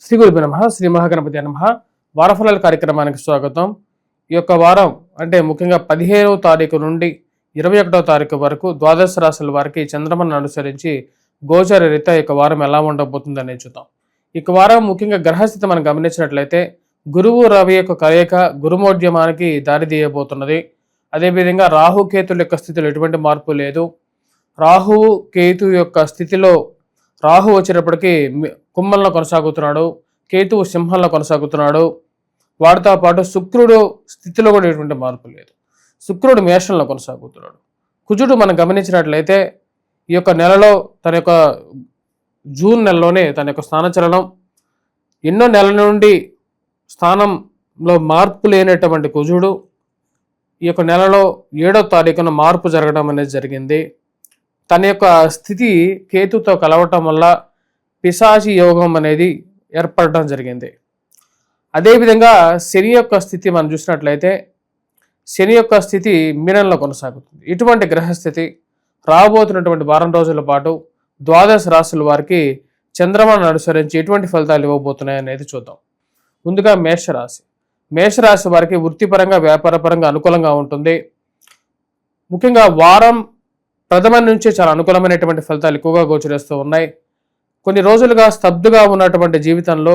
శ్రీ గురుభ్యో నమః. శ్రీ మహాగణపతి నమః. వారఫలాల కార్యక్రమానికి స్వాగతం. ఈ యొక్క వారం అంటే ముఖ్యంగా 15వ తారీఖు నుండి 21వ తారీఖు వరకు ద్వాదశ రాశుల వారికి చంద్రమను అనుసరించి గోచర రీత్యా ఈ యొక్క వారం ఎలా ఉండబోతుంది అనేది చూద్దాం. ఈ వారం ముఖ్యంగా గ్రహస్థితి మనం గమనించినట్లయితే గురువు రవి యొక్క కలయిక గురుమోద్యమానికి దారి తీయబోతున్నది. అదేవిధంగా రాహుకేతుల యొక్క స్థితిలో ఎటువంటి మార్పు లేదు. రాహువు కేతు యొక్క స్థితిలో రాహు వచ్చేటప్పటికి కుంభంలో కొనసాగుతున్నాడు, కేతువు సింహంలో కొనసాగుతున్నాడు. వాటితో పాటు శుక్రుడు స్థితిలో కూడా ఎటువంటి మార్పు లేదు. శుక్రుడు మేషంలో కొనసాగుతున్నాడు. కుజుడు మనం గమనించినట్లయితే ఈ యొక్క నెలలో తన యొక్క జూన్ నెలలోనే తన యొక్క స్థానచలనం, ఎన్నో నెలల నుండి స్థానంలో మార్పు లేనటువంటి కుజుడు ఈ యొక్క నెలలో 7వ తారీఖున మార్పు జరగడం అనేది జరిగింది. తన యొక్క స్థితి కేతుతో కలవటం వల్ల పిశాచి యోగం అనేది ఏర్పడటం జరిగింది. అదేవిధంగా శని యొక్క స్థితి మనం చూసినట్లయితే శని యొక్క స్థితి మీనంలో కొనసాగుతుంది. ఇటువంటి గ్రహస్థితి రాబోతున్నటువంటి వారం రోజుల పాటు ద్వాదశ రాశుల వారికి చంద్రమను అనుసరించి ఎటువంటి ఫలితాలు ఇవ్వబోతున్నాయి అనేది చూద్దాం. ముందుగా మేషరాశి. మేషరాశి వారికి వృత్తిపరంగా వ్యాపారపరంగా అనుకూలంగా ఉంటుంది. ముఖ్యంగా వారం ప్రథమ నుంచే చాలా అనుకూలమైనటువంటి ఫలితాలు ఎక్కువగా గోచరిస్తూ ఉన్నాయి. కొన్ని రోజులుగా స్తబ్దుగా ఉన్నటువంటి జీవితంలో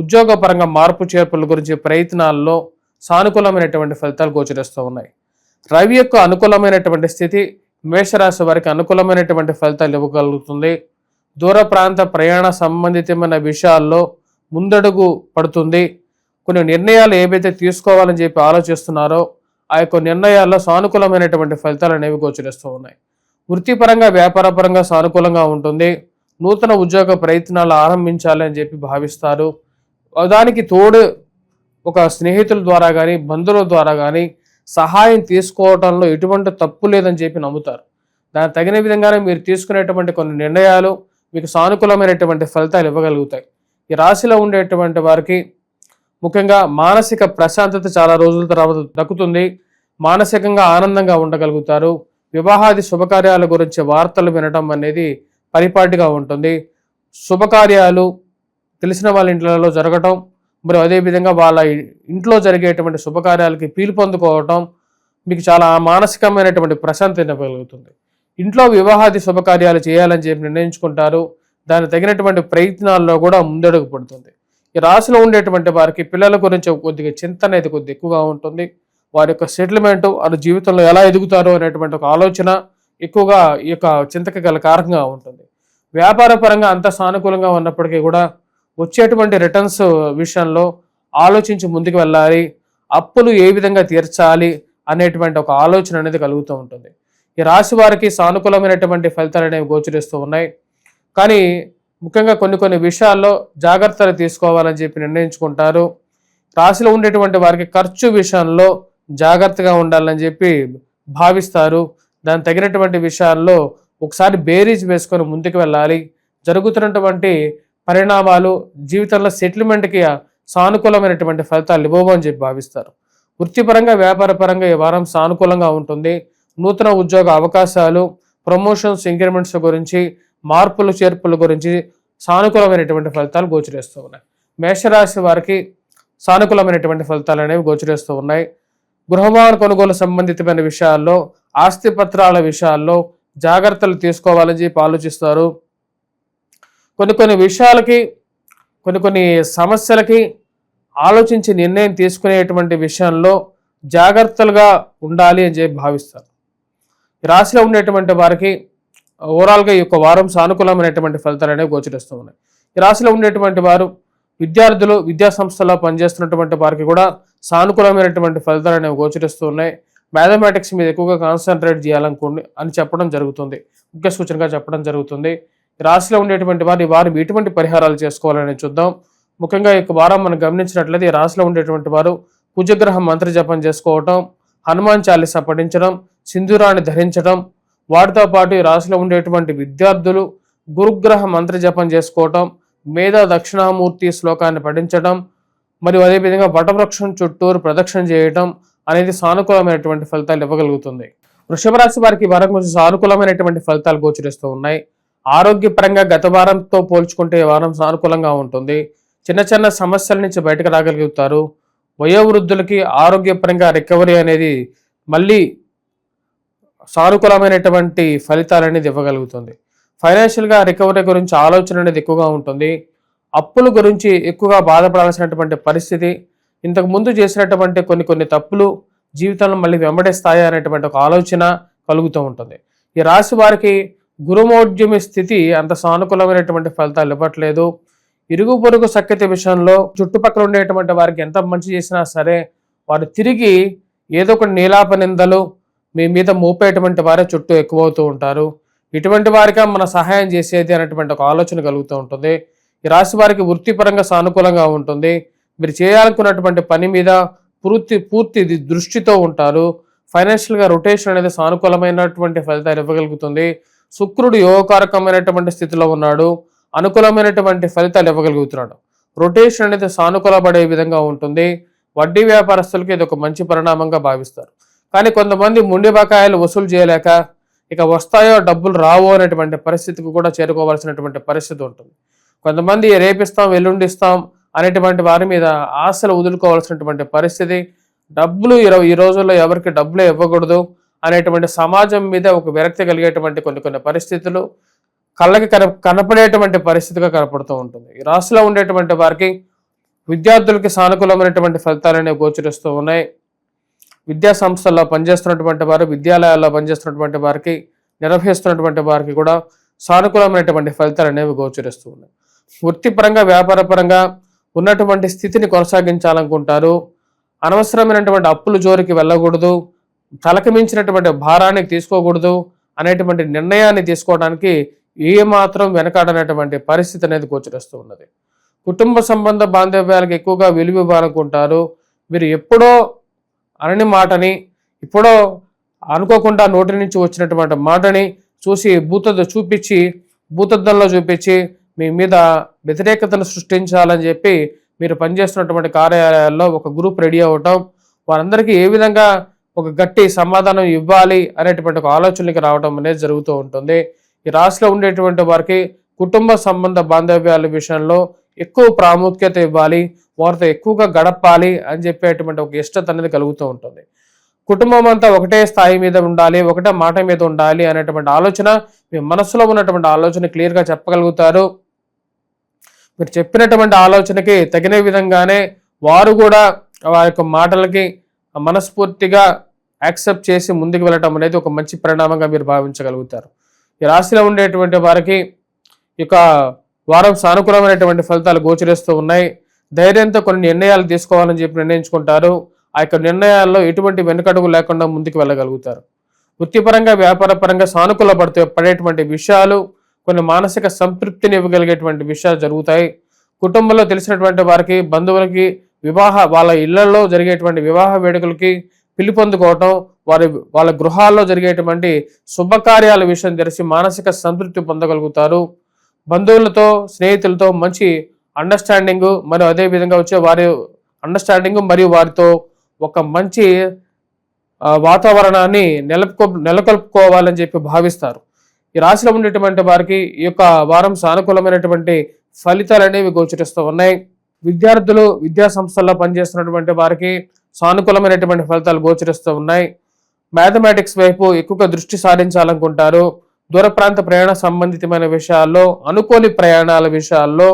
ఉద్యోగపరంగా మార్పు చేర్పుల గురించి ప్రయత్నాల్లో సానుకూలమైనటువంటి ఫలితాలు గోచరిస్తూ ఉన్నాయి. రవి యొక్క అనుకూలమైనటువంటి స్థితి మేషరాశి వారికి అనుకూలమైనటువంటి ఫలితాలు ఇవ్వగలుగుతుంది. దూర ప్రాంత ప్రయాణ సంబంధితమైన విషయాల్లో ముందడుగు పడుతుంది. కొన్ని నిర్ణయాలు ఏవైతే తీసుకోవాలని చెప్పి ఆలోచిస్తున్నారో ఆ యొక్క నిర్ణయాల్లో సానుకూలమైనటువంటి ఫలితాలు అనేవి గోచరిస్తూ ఉన్నాయి. వృత్తిపరంగా వ్యాపారపరంగా సానుకూలంగా ఉంటుంది. నూతన ఉద్యోగ ప్రయత్నాలు ఆరంభించాలని చెప్పి భావిస్తారు. దానికి తోడు ఒక స్నేహితుల ద్వారా కానీ బంధువుల ద్వారా కానీ సహాయం తీసుకోవడంలో ఎటువంటి తప్పు లేదని చెప్పి నమ్ముతారు. దానికి తగిన విధంగానే మీరు తీసుకునేటువంటి కొన్ని నిర్ణయాలు మీకు సానుకూలమైనటువంటి ఫలితాలు ఇవ్వగలుగుతాయి. ఈ రాశిలో ఉండేటువంటి వారికి ముఖ్యంగా మానసిక ప్రశాంతత చాలా రోజుల తర్వాత దక్కుతుంది. మానసికంగా ఆనందంగా ఉండగలుగుతారు. వివాహాది శుభకార్యాల గురించి వార్తలు వినడం అనేది పరిపాటిగా ఉంటుంది. శుభకార్యాలు తెలిసిన వాళ్ళ ఇంట్లో జరగటం, మరియు అదేవిధంగా వాళ్ళ ఇంట్లో జరిగేటువంటి శుభకార్యాలకి పీలుపొందుకోవటం మీకు చాలా మానసికమైనటువంటి ప్రశాంతత ఇవ్వగలుగుతుంది. ఇంట్లో వివాహాది శుభకార్యాలు చేయాలని చెప్పి నిర్ణయించుకుంటారు. దానికి తగినటువంటి ప్రయత్నాల్లో కూడా ముందడుగు పడుతుంది. ఈ రాశిలో ఉండేటువంటి వారికి పిల్లల గురించి కొద్దిగా చింత అనేది కొద్దిగా ఎక్కువగా ఉంటుంది. వారి యొక్క సెటిల్మెంట్ వారి జీవితంలో ఎలా ఎదుగుతారో అనేటువంటి ఒక ఆలోచన ఎక్కువగా ఈ యొక్క చింతకి గల కారణంగా ఉంటుంది. వ్యాపార పరంగా అంత సానుకూలంగా ఉన్నప్పటికీ కూడా వచ్చేటువంటి రిటర్న్స్ విషయంలో ఆలోచించి ముందుకు వెళ్ళాలి. అప్పులు ఏ విధంగా తీర్చాలి అనేటువంటి ఒక ఆలోచన అనేది కలుగుతూ ఉంటుంది. ఈ రాశి వారికి సానుకూలమైనటువంటి ఫలితాలు అనేవి గోచరిస్తూ ఉన్నాయి. కానీ ముఖ్యంగా కొన్ని విషయాల్లో జాగ్రత్తలు తీసుకోవాలని చెప్పి నిర్ణయించుకుంటారు. రాశిలో ఉండేటువంటి వారికి ఖర్చు విషయంలో జాగ్రత్తగా ఉండాలని చెప్పి భావిస్తారు. దానికి తగినటువంటి విషయాల్లో ఒకసారి బేరీజ్ వేసుకొని ముందుకు వెళ్ళాలి. జరుగుతున్నటువంటి పరిణామాలు జీవితంలో సెటిల్మెంట్కి సానుకూలమైనటువంటి ఫలితాలు ఇవ్వమని చెప్పి భావిస్తారు. వృత్తిపరంగా వ్యాపారపరంగా ఈ వారం సానుకూలంగా ఉంటుంది. నూతన ఉద్యోగ అవకాశాలు, ప్రమోషన్స్, ఇంక్రిమెంట్స్ గురించి మార్పులు చేర్పుల గురించి సానుకూలమైనటువంటి ఫలితాలు గోచరిస్తూ ఉన్నాయి. మేషరాశి వారికి సానుకూలమైనటువంటి ఫలితాలు అనేవి గోచరిస్తూ ఉన్నాయి. గృహవాహన కొనుగోలు సంబంధితమైన విషయాల్లో, ఆస్తి పత్రాల విషయాల్లో జాగ్రత్తలు తీసుకోవాలని చెప్పి ఆలోచిస్తారు. కొన్ని విషయాలకి కొన్ని సమస్యలకి ఆలోచించి నిర్ణయం తీసుకునేటువంటి విషయంలో జాగ్రత్తలుగా ఉండాలి అని చెప్పి భావిస్తారు. రాశిలో ఉండేటువంటి వారికి ఓవరాల్గా ఈ యొక్క వారం సానుకూలమైనటువంటి ఫలితాలు అనేవి గోచరిస్తూ ఉన్నాయి. ఈ రాశిలో ఉండేటువంటి వారు విద్యార్థులు, విద్యా సంస్థల్లో పనిచేస్తున్నటువంటి వారికి కూడా సానుకూలమైనటువంటి ఫలితాలు అనేవి గోచరిస్తూ ఉన్నాయి. మ్యాథమెటిక్స్ మీద ఎక్కువగా కాన్సన్ట్రేట్ చేయాలనుకోండి అని చెప్పడం జరుగుతుంది, ముఖ్య సూచనగా చెప్పడం జరుగుతుంది. రాశిలో ఉండేటువంటి వారు ఎటువంటి పరిహారాలు చేసుకోవాలని చూద్దాం. ముఖ్యంగా ఈ వారం మనం గమనించినట్లయితే ఈ రాశిలో ఉండేటువంటి వారు కుజగ్రహ మంత్ర జపం చేసుకోవటం, హనుమాన్ చాలీసా పఠించడం, సింధూరాన్ని ధరించడం, వాటితో పాటు ఈ రాశిలో ఉండేటువంటి విద్యార్థులు గురుగ్రహ మంత్ర జపం చేసుకోవటం, మేధా దక్షిణామూర్తి శ్లోకాన్ని పఠించడం, మరియు అదేవిధంగా వటవృక్షం చుట్టూరు ప్రదక్షిణ చేయటం అనేది సానుకూలమైనటువంటి ఫలితాలు ఇవ్వగలుగుతుంది. వృషభ రాశి వారికి వారం కొంచెం సానుకూలమైనటువంటి ఫలితాలు గోచరిస్తూ ఉన్నాయి. ఆరోగ్యపరంగా గత వారంతో పోల్చుకుంటే ఈ వారం సానుకూలంగా ఉంటుంది. చిన్న చిన్న సమస్యల నుంచి బయటకు రాగలుగుతారు. వయోవృద్ధులకి ఆరోగ్యపరంగా రికవరీ అనేది మళ్ళీ సానుకూలమైనటువంటి ఫలితాలు అనేది ఇవ్వగలుగుతుంది. ఫైనాన్షియల్గా రికవరీ గురించి ఆలోచన అనేది ఎక్కువగా ఉంటుంది. అప్పుల గురించి ఎక్కువగా బాధపడాల్సినటువంటి పరిస్థితి, ఇంతకు ముందు చేసినటువంటి కొన్ని తప్పులు జీవితంలో మళ్ళీ వెంబడిస్తాయి అనేటువంటి ఒక ఆలోచన కలుగుతూ ఉంటుంది. ఈ రాశి వారికి గురుమౌఢ్యమి స్థితి అంత సానుకూలమైనటువంటి ఫలితాలు ఇవ్వట్లేదు. ఇరుగు పొరుగు సఖ్యత విషయంలో చుట్టుపక్కల ఉండేటువంటి వారికి ఎంత మంచి చేసినా సరే వారు తిరిగి ఏదో ఒక నీలాప నిందలు మీ మీద మోపేటువంటి వారే చుట్టూ ఎక్కువవుతూ ఉంటారు. ఇటువంటి వారిగా మన సహాయం చేసేది అనేటువంటి ఒక ఆలోచన కలుగుతూ ఉంటుంది. ఈ రాశి వారికి వృత్తిపరంగా సానుకూలంగా ఉంటుంది. మీరు చేయాలనుకున్నటువంటి పని మీద పూర్తి దృష్టితో ఉంటారు. ఫైనాన్షియల్గా రొటేషన్ అనేది సానుకూలమైనటువంటి ఫలితాలు ఇవ్వగలుగుతుంది. శుక్రుడు యోగకారకమైనటువంటి స్థితిలో ఉన్నాడు, అనుకూలమైనటువంటి ఫలితాలు ఇవ్వగలుగుతున్నాడు. రొటేషన్ అనేది సానుకూలపడే విధంగా ఉంటుంది. వడ్డీ వ్యాపారస్తులకి ఇది ఒక మంచి పరిణామంగా భావిస్తారు. కానీ కొంతమంది మొండి బకాయిలు వసూలు చేయలేక ఇక వస్తాయో డబ్బులు రావో అనేటువంటి పరిస్థితికి కూడా చేరుకోవాల్సినటువంటి పరిస్థితి ఉంటుంది. కొంతమంది రేపిస్తాం ఎల్లుండిస్తాం అనేటువంటి వారి మీద ఆశలు వదులుకోవాల్సినటువంటి పరిస్థితి. డబ్బులు ఈ రోజుల్లో ఎవరికి డబ్బులే ఇవ్వకూడదు అనేటువంటి సమాజం మీద ఒక విరక్తి కలిగేటువంటి కొన్ని పరిస్థితులు కళ్ళకి కనపడేటువంటి పరిస్థితిగా కనపడుతూ ఉంటుంది. ఈ రాశిలో ఉండేటువంటి వారికి విద్యార్థులకి సానుకూలమైనటువంటి ఫలితాలు అనేవి గోచరిస్తూ ఉన్నాయి. విద్యా సంస్థల్లో పనిచేస్తున్నటువంటి వారు, విద్యాలయాల్లో పనిచేస్తున్నటువంటి వారికి, నిర్వహిస్తున్నటువంటి వారికి కూడా సానుకూలమైనటువంటి ఫలితాలు అనేవి గోచరిస్తూ ఉన్నాయి. వృత్తిపరంగా వ్యాపారపరంగా ఉన్నటువంటి స్థితిని కొనసాగించాలనుకుంటారు. అనవసరమైనటువంటి అప్పుల జోరికి వెళ్ళకూడదు, తలకు మించినటువంటి భారాన్ని తీసుకోకూడదు అనేటువంటి నిర్ణయాన్ని తీసుకోవడానికి ఏమాత్రం వెనకాడనటువంటి పరిస్థితి అనేది గోచరిస్తూ ఉన్నది. కుటుంబ సంబంధ బాంధవ్యాలకు ఎక్కువగా విలువ ఇవ్వాలనుకుంటారు. మీరు ఎప్పుడో అనని మాటని, ఇప్పుడో అనుకోకుండా నోటి నుంచి వచ్చినటువంటి మాటని చూసి భూతద్దంలో చూపించి మీ మీద వ్యతిరేకతను సృష్టించాలని చెప్పి మీరు పనిచేస్తున్నటువంటి కార్యాలయాల్లో ఒక గ్రూప్ రెడీ అవ్వటం, వారందరికీ ఏ విధంగా ఒక గట్టి సమాధానం ఇవ్వాలి అనేటువంటి ఒక ఆలోచనకి రావడం అనేది జరుగుతూ ఉంటుంది. ఈ రాశిలో ఉండేటువంటి వారికి కుటుంబ సంబంధ బాంధవ్యాల విషయంలో ఎక్కువ ప్రాముఖ్యత ఇవ్వాలి, వారితో ఎక్కువగా గడపాలి అని చెప్పేటువంటి ఒక ఇష్టత అనేది కలుగుతూ ఉంటుంది. కుటుంబం అంతా ఒకటే స్థాయి మీద ఉండాలి, ఒకటే మాట మీద ఉండాలి అనేటువంటి ఆలోచన మీ మనసులో ఉన్నటువంటి ఆలోచన క్లియర్గా చెప్పగలుగుతారు. మీరు చెప్పినటువంటి ఆలోచనకి తగిన విధంగానే వారు కూడా వారి యొక్క మాటలకి మనస్ఫూర్తిగా యాక్సెప్ట్ చేసి ముందుకు వెళ్ళటం అనేది ఒక మంచి పరిణామంగా మీరు భావించగలుగుతారు. ఈ రాశిలో ఉండేటువంటి వారికి ఇక వారం సానుకూలమైనటువంటి ఫలితాలు గోచరిస్తూ ఉన్నాయి. ధైర్యంతో కొన్ని నిర్ణయాలు తీసుకోవాలని చెప్పి నిర్ణయించుకుంటారు. ఆ యొక్క నిర్ణయాల్లో ఎటువంటి వెనుకడుగు లేకుండా ముందుకు వెళ్ళగలుగుతారు. వృత్తిపరంగా వ్యాపారపరంగా సానుకూల పడేటువంటి విషయాలు, కొన్ని మానసిక సంతృప్తిని ఇవ్వగలిగేటువంటి విషయాలు జరుగుతాయి. కుటుంబంలో తెలిసినటువంటి వారికి, బంధువులకి వాళ్ళ ఇళ్లలో జరిగేటువంటి వివాహ వేడుకలకి పిలుపొందుకోవటం, వాళ్ళ గృహాల్లో జరిగేటువంటి శుభకార్యాల విషయం తెలిసి మానసిక సంతృప్తి పొందగలుగుతారు. బంధువులతో, స్నేహితులతో మంచి అండర్స్టాండింగ్ మరియు అదేవిధంగా వచ్చే వారి అండర్స్టాండింగ్ మరియు వారితో ఒక మంచి వాతావరణాన్ని నెలకొల్పుకోవాలని చెప్పి భావిస్తారు. ఈ రాశిలో ఉండేటువంటి వారికి ఈ యొక్క వారం సానుకూలమైనటువంటి ఫలితాలు అనేవి గోచరిస్తూ ఉన్నాయి. విద్యార్థులు, విద్యా సంస్థల్లో పనిచేస్తున్నటువంటి వారికి సానుకూలమైనటువంటి ఫలితాలు గోచరిస్తూ ఉన్నాయి. మ్యాథమెటిక్స్ వైపు ఎక్కువగా దృష్టి సారించాలనుకుంటారు. దూర ప్రాంత ప్రయాణ సంబంధితమైన విషయాల్లో, అనుకోని ప్రయాణాల విషయాల్లో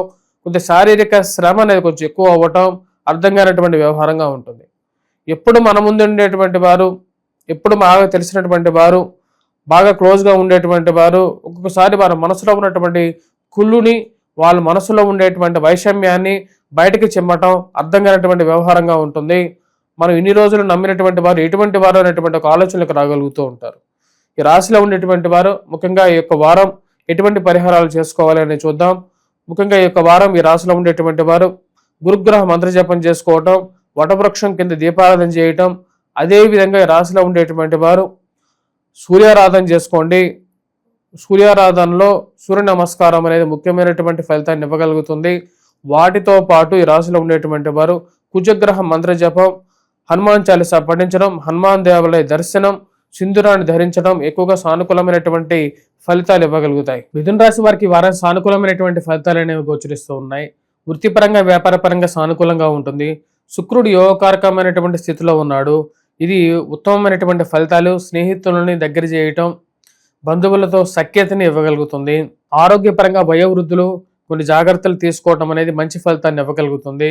కొంచెం శారీరక శ్రమ అనేది కొంచెం ఎక్కువ అవ్వటం అర్థం కానటువంటి వ్యవహారంగా ఉంటుంది. ఎప్పుడు మన ముందు ఉండేటువంటి వారు, ఎప్పుడు బాగా తెలిసినటువంటి వారు, బాగా క్లోజ్గా ఉండేటువంటి వారు ఒక్కొక్కసారి వారి మనసులో ఉన్నటువంటి కుళ్ళుని, వాళ్ళ మనసులో ఉండేటువంటి వైషమ్యాన్ని బయటకి చిమ్మటం అర్థం కానటువంటి వ్యవహారంగా ఉంటుంది. మనం ఇన్ని రోజులు నమ్మినటువంటి వారు ఎటువంటి వారు అనేటువంటి ఒక ఆలోచనలకు రాగలుగుతూ ఉంటారు. ఈ రాశిలో ఉండేటువంటి వారు ముఖ్యంగా ఈ యొక్క వారం ఎటువంటి పరిహారాలు చేసుకోవాలి అని చూద్దాం. ముఖ్యంగా ఈ యొక్క వారం ఈ రాశిలో ఉండేటువంటి వారు గురుగ్రహ మంత్రజపం చేసుకోవటం, వటవృక్షం కింద దీపారాధన చేయటం, అదేవిధంగా ఈ రాశిలో ఉండేటువంటి వారు సూర్యారాధన చేసుకోండి. సూర్యారాధనలో సూర్య నమస్కారం అనేది ముఖ్యమైనటువంటి ఫలితాన్ని ఇవ్వగలుగుతుంది. వాటితో పాటు ఈ రాశిలో ఉండేటువంటి వారు కుజగ్రహ మంత్రజపం, హనుమాన్ చాలీసా పఠించడం, హనుమాన్ దేవాలయ దర్శనం, సింధూరాన్ని ధరించడం ఎక్కువగా సానుకూలమైనటువంటి ఫలితాలు ఇవ్వగలుగుతాయి. మిథున రాశి వారికి వారం సానుకూలమైనటువంటి ఫలితాలు అనేవి గోచరిస్తూ ఉన్నాయి. వృత్తిపరంగా వ్యాపారపరంగా సానుకూలంగా ఉంటుంది. శుక్రుడు యోగకారకమైనటువంటి స్థితిలో ఉన్నాడు. ఇది ఉత్తమమైనటువంటి ఫలితాలు, స్నేహితులని దగ్గర చేయటం, బంధువులతో సఖ్యతని ఇవ్వగలుగుతుంది. ఆరోగ్యపరంగా వయోవృద్ధులు కొన్ని జాగ్రత్తలు తీసుకోవటం అనేది మంచి ఫలితాన్ని ఇవ్వగలుగుతుంది.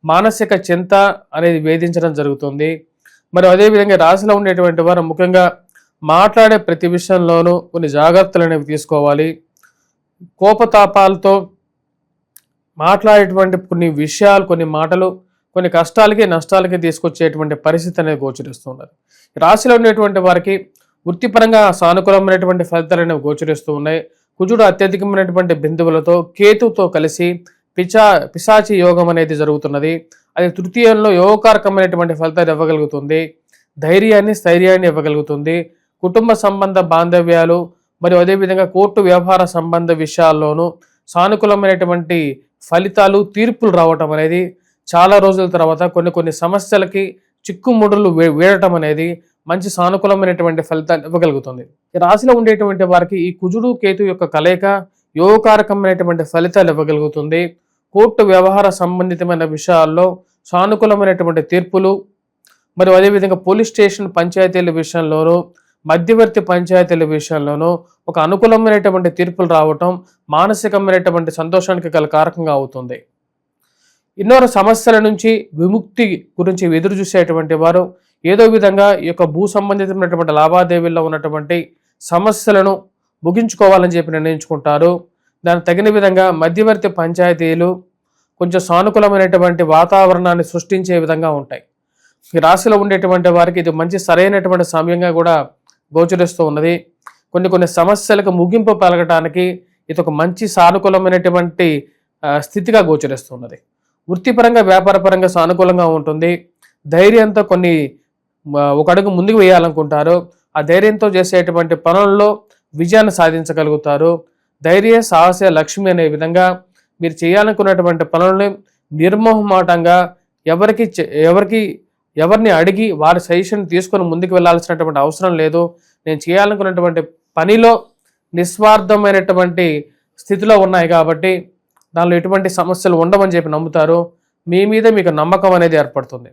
మానసిక చింత అనేది వేధించడం జరుగుతుంది. మరి అదేవిధంగా రాశిలో ఉండేటువంటి వారు ముఖ్యంగా మాట్లాడే ప్రతి విషయంలోనూ కొన్ని జాగ్రత్తలు అనేవి తీసుకోవాలి. కోపతాపాలతో మాట్లాడేటువంటి కొన్ని విషయాలు, కొన్ని మాటలు కొన్ని కష్టాలకి నష్టాలకి తీసుకొచ్చేటువంటి పరిస్థితి అనేది గోచరిస్తున్నది. రాశిలో ఉండేటువంటి వారికి వృత్తిపరంగా సానుకూలమైనటువంటి ఫలితాలు అనేవి గోచరిస్తూ ఉన్నాయి. కుజుడు అత్యధికమైనటువంటి బిందువులతో కేతుతో కలిసి పిశాచి యోగం అనేది జరుగుతున్నది. అది తృతీయంలో యోగకారకమైనటువంటి ఫలితాలు ఇవ్వగలుగుతుంది. ధైర్యాన్ని స్థైర్యాన్ని ఇవ్వగలుగుతుంది. కుటుంబ సంబంధ బాంధవ్యాలు మరియు అదేవిధంగా కోర్టు వ్యవహార సంబంధ విషయాల్లోనూ సానుకూలమైనటువంటి ఫలితాలు, తీర్పులు రావటం అనేది చాలా రోజుల తర్వాత కొన్ని సమస్యలకి చిక్కుముడులు వీడటం అనేది మంచి సానుకూలమైనటువంటి ఫలితాలు ఇవ్వగలుగుతుంది. ఈ రాశిలో ఉండేటువంటి వారికి ఈ కుజుడు కేతు యొక్క కలయిక యోగకారకమైనటువంటి ఫలితాలు ఇవ్వగలుగుతుంది. కోర్టు వ్యవహార సంబంధితమైన విషయాల్లో సానుకూలమైనటువంటి తీర్పులు మరియు అదేవిధంగా పోలీస్ స్టేషన్ పంచాయతీల విషయంలోనూ మధ్యవర్తి పంచాయతీల విషయంలోనూ ఒక అనుకూలమైనటువంటి తీర్పులు రావటం మానసికమైనటువంటి సంతోషానికి గల కారకంగా అవుతుంది. ఎన్నో సమస్యల నుంచి విముక్తి గురించి ఎదురు చూసేటువంటి వారు ఏదో విధంగా ఈ యొక్క భూ సంబంధితమైనటువంటి లావాదేవీల్లో ఉన్నటువంటి సమస్యలను ముగించుకోవాలని చెప్పి నిర్ణయించుకుంటారు. దానికి తగిన విధంగా మధ్యవర్తి పంచాయతీలు కొంచెం సానుకూలమైనటువంటి వాతావరణాన్ని సృష్టించే విధంగా ఉంటాయి. ఈ రాశిలో ఉండేటువంటి వారికి ఇది మంచి సరైనటువంటి సమయంగా కూడా గోచరిస్తూ ఉన్నది. కొన్ని సమస్యలకు ముగింపు పలకటానికి ఇది ఒక మంచి సానుకూలమైనటువంటి స్థితిగా గోచరిస్తున్నది. వృత్తిపరంగా వ్యాపారపరంగా సానుకూలంగా ఉంటుంది. ధైర్యంతో ఒక అడుగు ముందుకు వేయాలనుకుంటారు. ఆ ధైర్యంతో చేసేటువంటి పనుల్లో విజయాన్ని సాధించగలుగుతారు. ధైర్య సాహస లక్ష్మి అనే విధంగా మీరు చేయాలనుకున్నటువంటి పనులను నిర్మోహమాటంగా ఎవరిని అడిగి వారి సజెషన్ తీసుకొని ముందుకు వెళ్ళాల్సినటువంటి అవసరం లేదు. నేను చేయాలనుకున్నటువంటి పనిలో నిస్వార్థమైనటువంటి స్థితిలో ఉన్నాయి కాబట్టి దానిలో ఎటువంటి సమస్యలు ఉండవని చెప్పి నమ్ముతారు. మీ మీద మీకు నమ్మకం అనేది ఏర్పడుతుంది.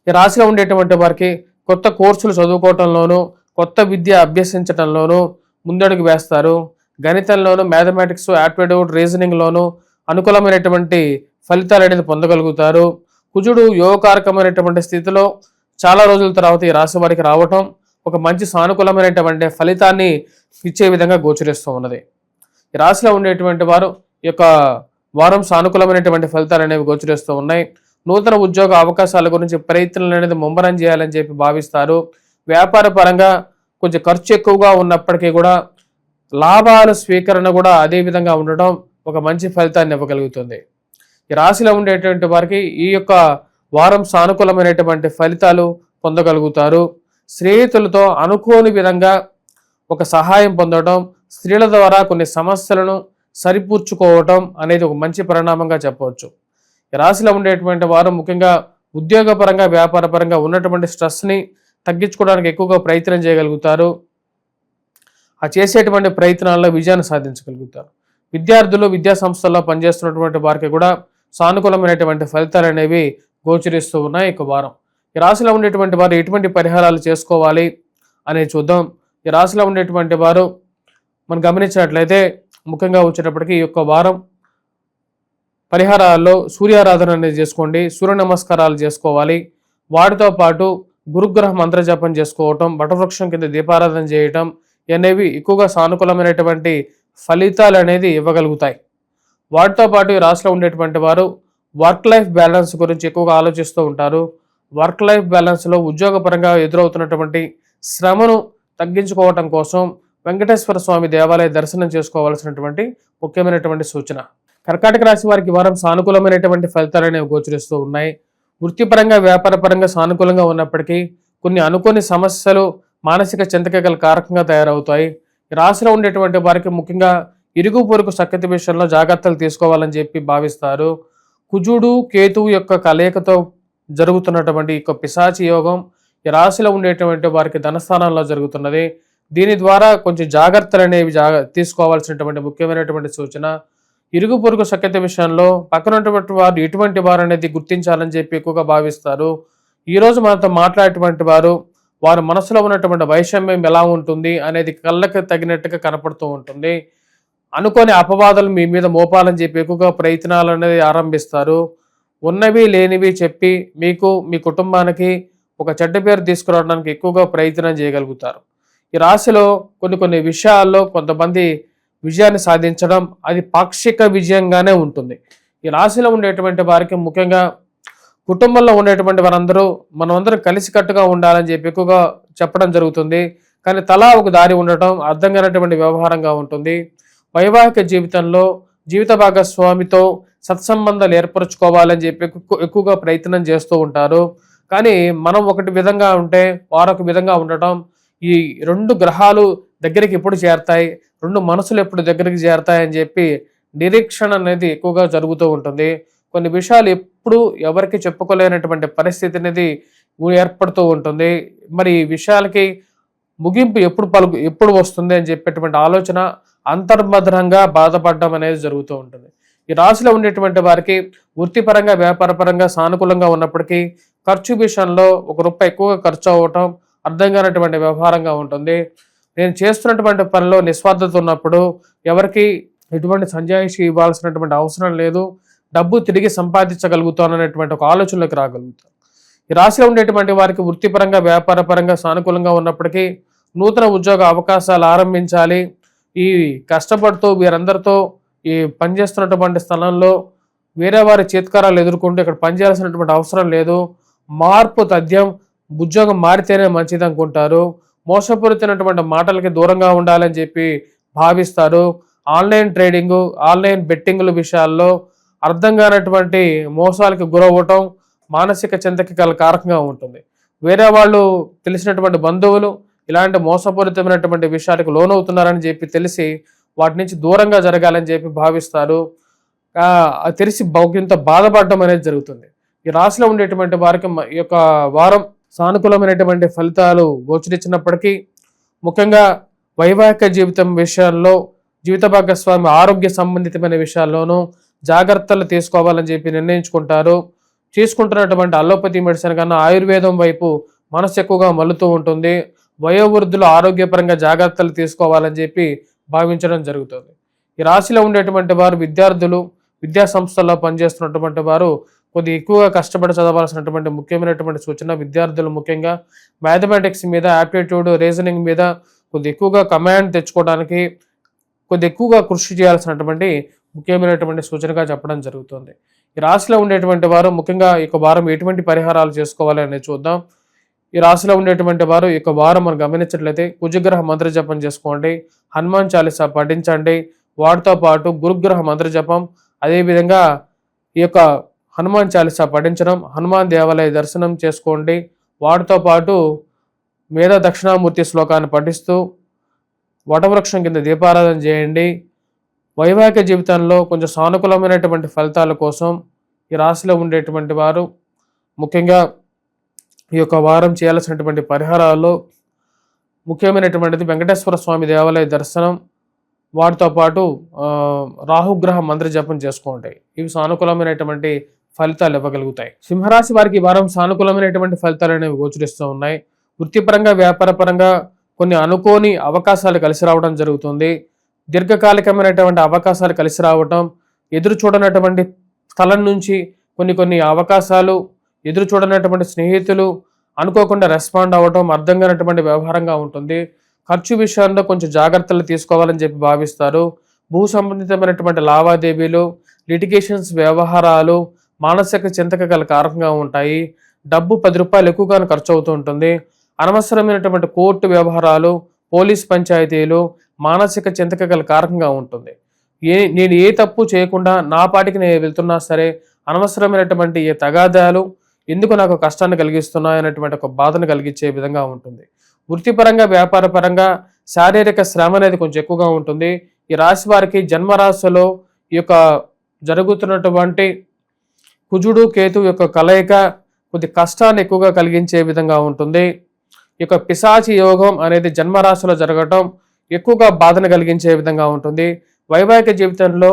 ఈ రాశిలో ఉండేటువంటి వారికి కొత్త కోర్సులు చదువుకోవటంలోనూ కొత్త విద్య అభ్యసించడంలోనూ ముందడుగు వేస్తారు. గణితంలోనూ మ్యాథమెటిక్స్, యాప్టిట్యూడ్, రీజనింగ్లోనూ అనుకూలమైనటువంటి ఫలితాలు అనేది పొందగలుగుతారు. కుజుడు యోగకారకమైనటువంటి స్థితిలో చాలా రోజుల తర్వాత ఈ రాశి వారికి రావటం ఒక మంచి సానుకూలమైనటువంటి ఫలితాన్ని ఇచ్చే విధంగా గోచరిస్తూ ఉన్నది. ఈ రాశిలో ఉండేటువంటి వారు ఈ యొక్క వారం సానుకూలమైనటువంటి ఫలితాలు అనేవి గోచరిస్తూ ఉన్నాయి. నూతన ఉద్యోగ అవకాశాల గురించి ప్రయత్నాలు అనేది ముమ్మరం చేయాలని చెప్పి భావిస్తారు. వ్యాపార పరంగా కొంచెం ఖర్చు ఎక్కువగా ఉన్నప్పటికీ కూడా లాభాల స్వీకరణ కూడా అదే విధంగా ఉండటం ఒక మంచి ఫలితాన్ని ఇవ్వగలుగుతుంది. ఈ రాశిలో ఉండేటువంటి వారికి ఈ యొక్క వారం సానుకూలమైనటువంటి ఫలితాలు పొందగలుగుతారు. స్నేహితులతో అనుకోని విధంగా ఒక సహాయం పొందడం, స్త్రీల ద్వారా కొన్ని సమస్యలను సరిపూర్చుకోవటం అనేది ఒక మంచి పరిణామంగా చెప్పవచ్చు. ఈ రాశిలో ఉండేటువంటి వారు ముఖ్యంగా ఉద్యోగపరంగా వ్యాపారపరంగా ఉన్నటువంటి స్ట్రెస్ని తగ్గించుకోవడానికి ఎక్కువగా ప్రయత్నం చేయగలుగుతారు. ఆ చేసేటువంటి ప్రయత్నాల్లో విజయాన్ని సాధించగలుగుతారు. విద్యార్థులు విద్యా సంస్థల్లో పనిచేస్తున్నటువంటి వారికి కూడా సానుకూలమైనటువంటి ఫలితాలు అనేవి గోచరిస్తూ ఉన్నాయి ఈ వారం. ఈ రాశిలో ఉండేటువంటి వారు ఎటువంటి పరిహారాలు చేసుకోవాలి అనేది చూద్దాం. ఈ రాశిలో ఉండేటువంటి వారు మనం గమనించినట్లయితే ముఖ్యంగా వచ్చేటప్పటికి ఈ యొక్క వారం పరిహారాల్లో సూర్యారాధన అనేది చేసుకోండి. సూర్య నమస్కారాలు చేసుకోవాలి. వాటితో పాటు గురుగ్రహ మంత్రజపం చేసుకోవటం, వటవృక్షం కింద దీపారాధన చేయటం అనేవి ఎక్కువగా సానుకూలమైనటువంటి ఫలితాలు అనేది ఇవ్వగలుగుతాయి. వాటితో పాటు ఈ రాశిలో ఉండేటువంటి వారు వర్క్ లైఫ్ బ్యాలెన్స్ గురించి ఎక్కువగా ఆలోచిస్తూ ఉంటారు. వర్క్ లైఫ్ బ్యాలెన్స్లో ఉద్యోగపరంగా ఎదురవుతున్నటువంటి శ్రమను తగ్గించుకోవటం కోసం వెంకటేశ్వర స్వామి దేవాలయ దర్శనం చేసుకోవాల్సినటువంటి ముఖ్యమైనటువంటి సూచన. కర్కాటక రాశి వారికి వారం సానుకూలమైనటువంటి ఫలితాలు అనేవి గోచరిస్తూ ఉన్నాయి. వృత్తిపరంగా వ్యాపారపరంగా సానుకూలంగా ఉన్నప్పటికీ కొన్ని అనుకోని సమస్యలు మానసిక చింతకి గల కారకంగా తయారవుతాయి. ఈ రాశిలో ఉండేటువంటి వారికి ముఖ్యంగా ఇరుగు పొరుగు సఖ్యత విషయంలో జాగ్రత్తలు తీసుకోవాలని చెప్పి భావిస్తారు. కుజుడు కేతువు యొక్క కలయికతో జరుగుతున్నటువంటి యొక్క పిశాచి యోగం ఈ రాశిలో ఉండేటువంటి వారికి ధనస్థానంలో జరుగుతున్నది. దీని ద్వారా కొంచెం జాగ్రత్తలు అనేవి తీసుకోవాల్సినటువంటి ముఖ్యమైనటువంటి సూచన. ఇరుగు పొరుగు సఖ్యత విషయంలో పక్కనటువంటి వారు ఎటువంటి వారు అనేది గుర్తించాలని చెప్పి ఎక్కువగా భావిస్తారు. ఈరోజు మనతో మాట్లాడేటువంటి వారు వారి మనసులో ఉన్నటువంటి వైషమ్యం ఎలా ఉంటుంది అనేది కళ్ళకి తగినట్టుగా కనపడుతూ ఉంటుంది. అనుకోని అపవాదాలు మీ మీద మోపాలని చెప్పి ఎక్కువగా ప్రయత్నాలు అనేది ఆరంభిస్తారు. ఉన్నవి లేనివి చెప్పి మీకు మీ కుటుంబానికి ఒక చెడ్డ పేరు తీసుకురావడానికి ఎక్కువగా ప్రయత్నం చేయగలుగుతారు. ఈ రాశిలో కొన్ని విషయాల్లో కొంతమంది విజయాన్ని సాధించడం అది పాక్షిక విజయంగానే ఉంటుంది. ఈ రాశిలో ఉండేటువంటి వారికి ముఖ్యంగా కుటుంబంలో ఉండేటువంటి వారందరూ మనమందరం కలిసికట్టుగా ఉండాలని చెప్పి ఎక్కువగా చెప్పడం జరుగుతుంది. కానీ తలా ఒక దారి ఉండటం అర్థం కానటువంటి వ్యవహారంగా ఉంటుంది. వైవాహిక జీవితంలో జీవిత భాగస్వామితో సత్సంబంధాలు ఏర్పరచుకోవాలని చెప్పి ఎక్కువగా ప్రయత్నం చేస్తూ ఉంటారు. కానీ మనం ఒకటి విధంగా ఉంటే వారొక విధంగా ఉండటం, ఈ రెండు గ్రహాలు దగ్గరికి ఎప్పుడు చేరతాయి, రెండు మనసులు ఎప్పుడు దగ్గరికి చేరతాయి అని చెప్పి నిరీక్షణ అనేది ఎక్కువగా జరుగుతూ ఉంటుంది. కొన్ని విషయాలు ఎప్పుడు ఎవరికి చెప్పుకోలేనటువంటి పరిస్థితి అనేది ఏర్పడుతూ ఉంటుంది. మరి ఈ విషయాలకి ముగింపు ఎప్పుడు వస్తుంది అని చెప్పేటువంటి ఆలోచన అంతర్మధురంగా బాధపడడం అనేది జరుగుతూ ఉంటుంది. ఈ రాశిలో ఉండేటువంటి వారికి వృత్తిపరంగా వ్యాపారపరంగా సానుకూలంగా ఉన్నప్పటికీ ఖర్చు విషయంలో ₹1 ఎక్కువగా ఖర్చు అవ్వటం అర్థం కానటువంటి వ్యవహారంగా ఉంటుంది. నేను చేస్తున్నటువంటి పనిలో నిస్వార్థత ఉన్నప్పుడు ఎవరికి ఎటువంటి సంజాయిషి ఇవ్వాల్సినటువంటి అవసరం లేదు, డబ్బు తిరిగి సంపాదించగలుగుతాననేటువంటి ఒక ఆలోచనలోకి రాగలుగుతాను. ఈ రాశిలో ఉండేటువంటి వారికి వృత్తిపరంగా వ్యాపారపరంగా సానుకూలంగా ఉన్నప్పటికీ నూతన ఉద్యోగ అవకాశాలు ఆరంభించాలి. ఈ కష్టపడుతూ వీరందరితో ఈ పనిచేస్తున్నటువంటి స్థలంలో వేరే వారి చేత్కారాలు ఎదుర్కొంటూ ఇక్కడ పనిచేయాల్సినటువంటి అవసరం లేదు, మార్పు తథ్యం, ఉద్యోగం మారితేనే మంచిది అనుకుంటారు. మోసపూరితమైనటువంటి మాటలకి దూరంగా ఉండాలని చెప్పి భావిస్తారు. ఆన్లైన్ ట్రేడింగు, ఆన్లైన్ బెట్టింగుల విషయాల్లో అర్థం కానటువంటి మోసాలకి గురవ్వటం మానసిక చింతకి గల కారకంగా ఉంటుంది. వేరే వాళ్ళు తెలిసినటువంటి బంధువులు ఇలాంటి మోసపూరితమైనటువంటి విషయాలకు లోనవుతున్నారని చెప్పి తెలిసి వాటి నుంచి దూరంగా జరగాలని చెప్పి భావిస్తారు. తెలిసి ఇంత బాధపడడం అనేది జరుగుతుంది. ఈ రాశిలో ఉండేటువంటి వారికి ఈ యొక్క వారం సానుకూలమైనటువంటి ఫలితాలు గోచరించినప్పటికీ ముఖ్యంగా వైవాహిక జీవితం విషయాల్లో జీవిత భాగస్వామి ఆరోగ్య సంబంధితమైన విషయాల్లోనూ జాగ్రత్తలు తీసుకోవాలని చెప్పి నిర్ణయించుకుంటారు. తీసుకుంటున్నటువంటి అలోపతి మెడిసిన్ కన్నా ఆయుర్వేదం వైపు మనసు ఎక్కువగా మల్లుతూ ఉంటుంది. వయోవృద్ధులు ఆరోగ్యపరంగా జాగ్రత్తలు తీసుకోవాలని చెప్పి భావించడం జరుగుతుంది. ఈ రాశిలో ఉండేటువంటి వారు విద్యార్థులు, విద్యా సంస్థల్లో పనిచేస్తున్నటువంటి వారు కొద్ది ఎక్కువగా కష్టపడి చదవాల్సినటువంటి ముఖ్యమైనటువంటి సూచన. విద్యార్థులు ముఖ్యంగా మ్యాథమెటిక్స్ మీద, యాప్టిట్యూడ్, రీజనింగ్ మీద కొద్ది ఎక్కువగా కమాండ్ తెచ్చుకోవడానికి కొద్ది ఎక్కువగా కృషి చేయాల్సినటువంటి ముఖ్యమైనటువంటి సూచనగా చెప్పడం జరుగుతుంది. ఈ రాశిలో ఉండేటువంటి వారు ముఖ్యంగా ఈ వారం ఎటువంటి పరిహారాలు చేసుకోవాలి అనేది చూద్దాం. ఈ రాశిలో ఉండేటువంటి వారు ఈ వారం మనం గమనించినట్లయితే కుజగ్రహ మంత్ర జపం చేసుకోండి, హనుమాన్ చాలీసా పఠించండి, వాటితో పాటు గురుగ్రహ మంత్ర జపం, అదేవిధంగా ఈ యొక్క హనుమాన్ చాలీసా పఠించడం, హనుమాన్ దేవాలయ దర్శనం చేసుకోండి. వాటితో పాటు మేధ దక్షిణామూర్తి శ్లోకాన్ని పఠిస్తూ వటవృక్షం కింద దీపారాధన చేయండి. వైవాహిక జీవితంలో కొంచెం సానుకూలమైనటువంటి ఫలితాల కోసం ఈ రాశిలో ఉండేటువంటి వారు ముఖ్యంగా ఈ యొక్క వారం చేయాల్సినటువంటి పరిహారాల్లో ముఖ్యమైనటువంటిది వెంకటేశ్వర స్వామి దేవాలయ దర్శనం, వాటితో పాటు రాహుగ్రహ మంత్ర జపం చేసుకోండి. ఇవి సానుకూలమైనటువంటి ఫలితాలు ఇవ్వగలుగుతాయి. సింహరాశి వారికి ఈ వారం సానుకూలమైనటువంటి ఫలితాలు అనేవి గోచరిస్తూ ఉన్నాయి. వృత్తిపరంగా వ్యాపారపరంగా కొన్ని అనుకోని అవకాశాలు కలిసి రావడం జరుగుతుంది. దీర్ఘకాలికమైనటువంటి అవకాశాలు కలిసి రావటం, ఎదురు చూడనటువంటి స్థలం నుంచి కొన్ని అవకాశాలు, ఎదురు చూడనటువంటి స్నేహితులు అనుకోకుండా రెస్పాండ్ అవ్వటం అర్థం కానటువంటి వ్యవహారంగా ఉంటుంది. ఖర్చు విషయంలో కొంచెం జాగ్రత్తలు తీసుకోవాలని చెప్పి భావిస్తారు. భూ సంబంధితమైనటువంటి లావాదేవీలు, లిటిగేషన్స్ వ్యవహారాలు మానసిక చింతక గల కారకంగా ఉంటాయి. డబ్బు ₹10 ఎక్కువగా ఖర్చు అవుతూ ఉంటుంది. అనవసరమైనటువంటి కోర్టు వ్యవహారాలు, పోలీస్ పంచాయతీలు మానసిక చింతక గల కారకంగా ఉంటుంది. నేను ఏ తప్పు చేయకుండా నా పాటికి నేను వెళ్తున్నా సరే అనవసరమైనటువంటి ఏ తగాదాలు ఎందుకు నాకు కష్టాన్ని కలిగిస్తున్నాయనేటువంటి ఒక బాధను కలిగించే విధంగా ఉంటుంది. వృత్తిపరంగా వ్యాపారపరంగా శారీరక శ్రమ అనేది కొంచెం ఎక్కువగా ఉంటుంది. ఈ రాశి వారికి జన్మరాశిలో ఈ యొక్క జరుగుతున్నటువంటి కుజుడు కేతు యొక్క కలయిక కొద్ది కష్టాన్ని ఎక్కువగా కలిగించే విధంగా ఉంటుంది. ఈ యొక్క పిశాచి యోగం అనేది జన్మరాశిలో జరగటం ఎక్కువగా బాధను కలిగించే విధంగా ఉంటుంది. వైవాహిక జీవితంలో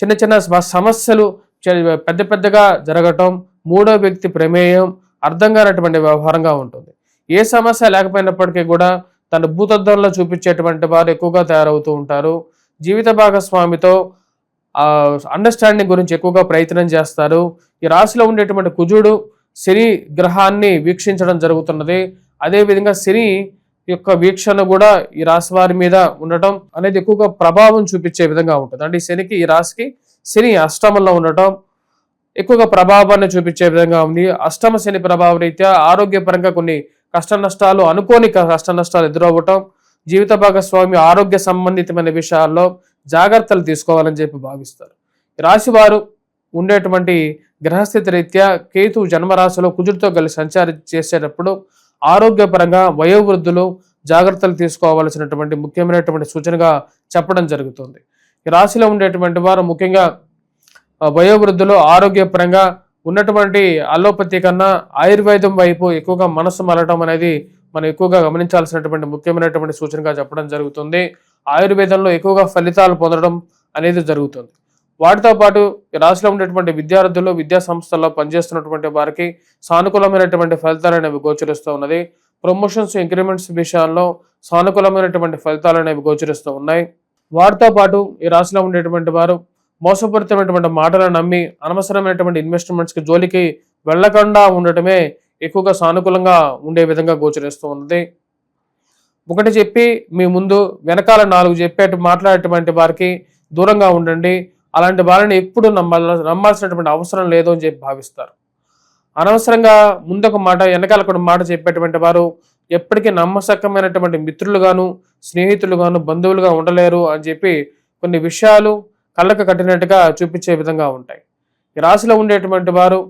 చిన్న చిన్న సమస్యలు పెద్ద పెద్దగా జరగటం, మూడో వ్యక్తి ప్రమేయం, అర్థం కానటువంటి వ్యవహారంగా ఉంటుంది. ఏ సమస్య లేకపోయినప్పటికీ కూడా తన భూతద్దంలో చూపించేటువంటి వారు ఎక్కువగా తయారవుతూ ఉంటారు. జీవిత భాగస్వామితో అండర్స్టాండింగ్ గురించి ఎక్కువగా ప్రయత్నం చేస్తారు. ఈ రాశిలో ఉండేటువంటి కుజుడు శని గ్రహాన్ని వీక్షించడం జరుగుతున్నది. అదేవిధంగా శని యొక్క వీక్షణ కూడా ఈ రాశి వారి మీద ఉండటం అనేది ఎక్కువగా ప్రభావం చూపించే విధంగా ఉంటుంది. అంటే ఈ రాశికి శని అష్టమంలో ఉండటం ఎక్కువగా ప్రభావాన్ని చూపించే విధంగా ఉంది. అష్టమ శని ప్రభావ రీత్యా ఆరోగ్యపరంగా కొన్ని కష్ట నష్టాలు, అనుకోని కష్ట నష్టాలు ఎదురవ్వటం, జీవిత భాగస్వామి ఆరోగ్య సంబంధితమైన విషయాల్లో జాగ్రత్తలు తీసుకోవాలని చెప్పి భావిస్తారు. రాశి వారు ఉండేటువంటి గ్రహస్థితి రీత్యా కేతు జన్మరాశిలో కుజుడితో కలిసి సంచారం చేసేటప్పుడు ఆరోగ్యపరంగా వయోవృద్ధులు జాగ్రత్తలు తీసుకోవాల్సినటువంటి ముఖ్యమైనటువంటి సూచనగా చెప్పడం జరుగుతుంది. ఈ రాశిలో ఉండేటువంటి వారు ముఖ్యంగా వయోవృద్ధులు ఆరోగ్యపరంగా ఉన్నటువంటి అలోపతి కన్నా ఆయుర్వేదం వైపు ఎక్కువగా మనసు మలటం అనేది మనం ఎక్కువగా గమనించాల్సినటువంటి ముఖ్యమైనటువంటి సూచనగా చెప్పడం జరుగుతుంది. ఆయుర్వేదంలో ఎక్కువగా ఫలితాలు పొందడం అనేది జరుగుతుంది. వాటితో పాటు ఈ రాశిలో ఉండేటువంటి విద్యార్థులు, విద్యా సంస్థల్లో పనిచేస్తున్నటువంటి వారికి సానుకూలమైనటువంటి ఫలితాలు అనేవి గోచరిస్తూ ఉన్నది. ప్రమోషన్స్, ఇంక్రిమెంట్స్ విషయాల్లో సానుకూలమైనటువంటి ఫలితాలు అనేవి గోచరిస్తూ ఉన్నాయి. వాటితో పాటు ఈ రాశిలో ఉండేటువంటి వారు మోసపూరితమైనటువంటి మాటలను నమ్మి అనవసరమైనటువంటి ఇన్వెస్ట్మెంట్స్కి జోలికి వెళ్లకుండా ఉండటమే ఎక్కువగా సానుకూలంగా ఉండే విధంగా గోచరిస్తూ ఉన్నది. ఒకటి చెప్పి మీ ముందు వెనకాల 4 మాట్లాడేటువంటి వారికి దూరంగా ఉండండి. అలాంటి వారిని ఎప్పుడు నమ్మాల్సినటువంటి అవసరం లేదు అని చెప్పి భావిస్తారు. అనవసరంగా ముందొక మాట వెనకాల ఒక మాట చెప్పేటువంటి వారు ఎప్పటికీ నమ్మశక్యమైనటువంటి మిత్రులుగాను, స్నేహితులుగాను, బంధువులుగా ఉండలేరు అని చెప్పి కొన్ని విషయాలు కళ్ళకు కట్టినట్టుగా చూపించే విధంగా ఉంటాయి. ఈ రాశిలో ఉండేటువంటి వారు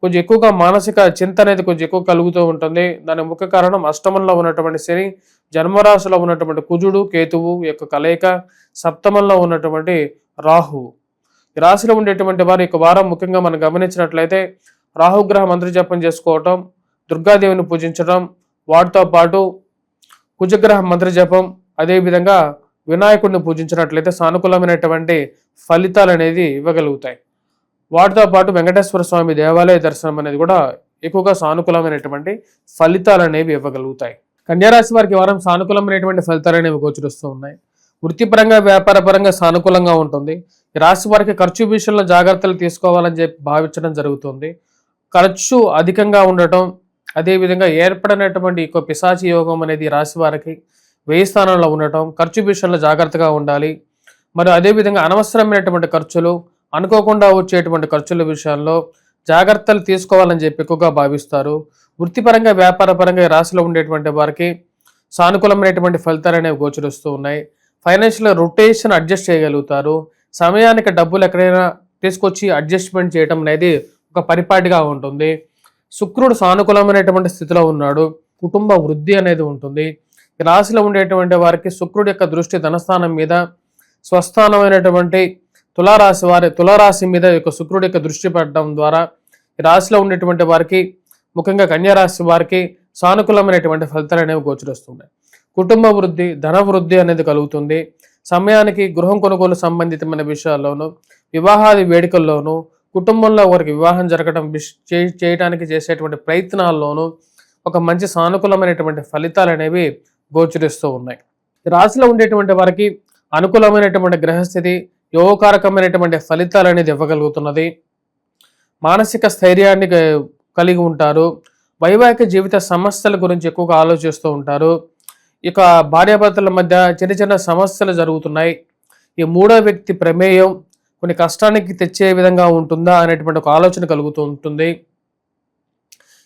కొంచెం ఎక్కువగా మానసిక చింత అనేది కొంచెం ఎక్కువ కలుగుతూ ఉంటుంది. దాని ముఖ్య కారణం అష్టమంలో ఉన్నటువంటి శని, జన్మరాశిలో ఉన్నటువంటి కుజుడు, కేతువు యొక్క కలయిక, సప్తమంలో ఉన్నటువంటి రాహువు. ఈ రాశిలో ఉండేటువంటి వారు ఈ వారం ముఖ్యంగా మనం గమనించినట్లయితే రాహుగ్రహ మంత్రజపం చేసుకోవటం, దుర్గాదేవిని పూజించడం, వాటితో పాటు కుజగ్రహ మంత్రజపం, అదేవిధంగా వినాయకుడిని పూజించినట్లయితే సానుకూలమైనటువంటి ఫలితాలు అనేది ఇవ్వగలుగుతాయి. వాటితో పాటు వెంకటేశ్వర స్వామి దేవాలయ దర్శనం అనేది కూడా ఎక్కువగా సానుకూలమైనటువంటి ఫలితాలు అనేవి ఇవ్వగలుగుతాయి. కన్యారాశి వారికి వారం సానుకూలమైనటువంటి ఫలితాలు అనేవి గోచరిస్తూ ఉన్నాయి. వృత్తిపరంగా, వ్యాపారపరంగా సానుకూలంగా ఉంటుంది. ఈ రాశి వారికి ఖర్చు విషయంలో జాగ్రత్తలు తీసుకోవాలని చెప్పి భావించడం జరుగుతుంది. ఖర్చు అధికంగా ఉండటం, అదేవిధంగా ఏర్పడినటువంటి పిశాచి యోగం అనేది రాశి వారికి 1000 స్థానంలో ఉండటం, ఖర్చు విషయంలో జాగ్రత్తగా ఉండాలి. మరి అదేవిధంగా అనవసరమైనటువంటి ఖర్చులు, అనుకోకుండా వచ్చేటువంటి ఖర్చుల విషయాల్లో జాగ్రత్తలు తీసుకోవాలని చెప్పి ఎక్కువగా భావిస్తారు. వృత్తిపరంగా, వ్యాపారపరంగా ఈ రాశిలో ఉండేటువంటి వారికి సానుకూలమైనటువంటి ఫలితాలు అనేవి గోచరిస్తూ ఉన్నాయి. ఫైనాన్షియల్ రొటేషన్ అడ్జస్ట్ చేయగలుగుతారు. సమయానికి డబ్బులు ఎక్కడైనా తీసుకొచ్చి అడ్జస్ట్మెంట్ చేయడం అనేది ఒక పరిపాటిగా ఉంటుంది. శుక్రుడు సానుకూలమైనటువంటి స్థితిలో ఉన్నాడు. కుటుంబ వృద్ధి అనేది ఉంటుంది. ఈ రాశిలో ఉండేటువంటి వారికి శుక్రుడి యొక్క దృష్టి ధనస్థానం మీద, స్వస్థానమైనటువంటి తులారాశి మీద శుక్రుడి యొక్క దృష్టి పడడం ద్వారా ఈ రాశిలో ఉండేటువంటి వారికి, ముఖ్యంగా కన్యారాశి వారికి సానుకూలమైనటువంటి ఫలితాలు అనేవి గోచరిస్తున్నాయి. కుటుంబ వృద్ధి, ధన వృద్ధి అనేది కలుగుతుంది. సమయానికి గృహం కొనుగోలు సంబంధితమైన విషయాల్లోనూ, వివాహాది వేడుకల్లోనూ, కుటుంబంలో ఒకరికి వివాహం జరగడం చేయడానికి చేసేటువంటి ప్రయత్నాల్లోనూ ఒక మంచి సానుకూలమైనటువంటి ఫలితాలు అనేవి గోచరిస్తూ ఉన్నాయి. రాశిలో ఉండేటువంటి వారికి అనుకూలమైనటువంటి గ్రహస్థితి యోగకారకమైనటువంటి ఫలితాలు అనేది ఇవ్వగలుగుతున్నది. మానసిక స్థైర్యాన్ని కలిగి ఉంటారు. వైవాహిక జీవిత సమస్యల గురించి ఎక్కువగా ఆలోచిస్తూ ఉంటారు. ఇక భార్యాభర్తల మధ్య చిన్న చిన్న సమస్యలు జరుగుతున్నాయి. ఈ మూడో వ్యక్తి ప్రమేయం కొన్ని కష్టానికి తెచ్చే విధంగా ఉంటుందా అనేటువంటి ఒక ఆలోచన కలుగుతూ ఉంటుంది.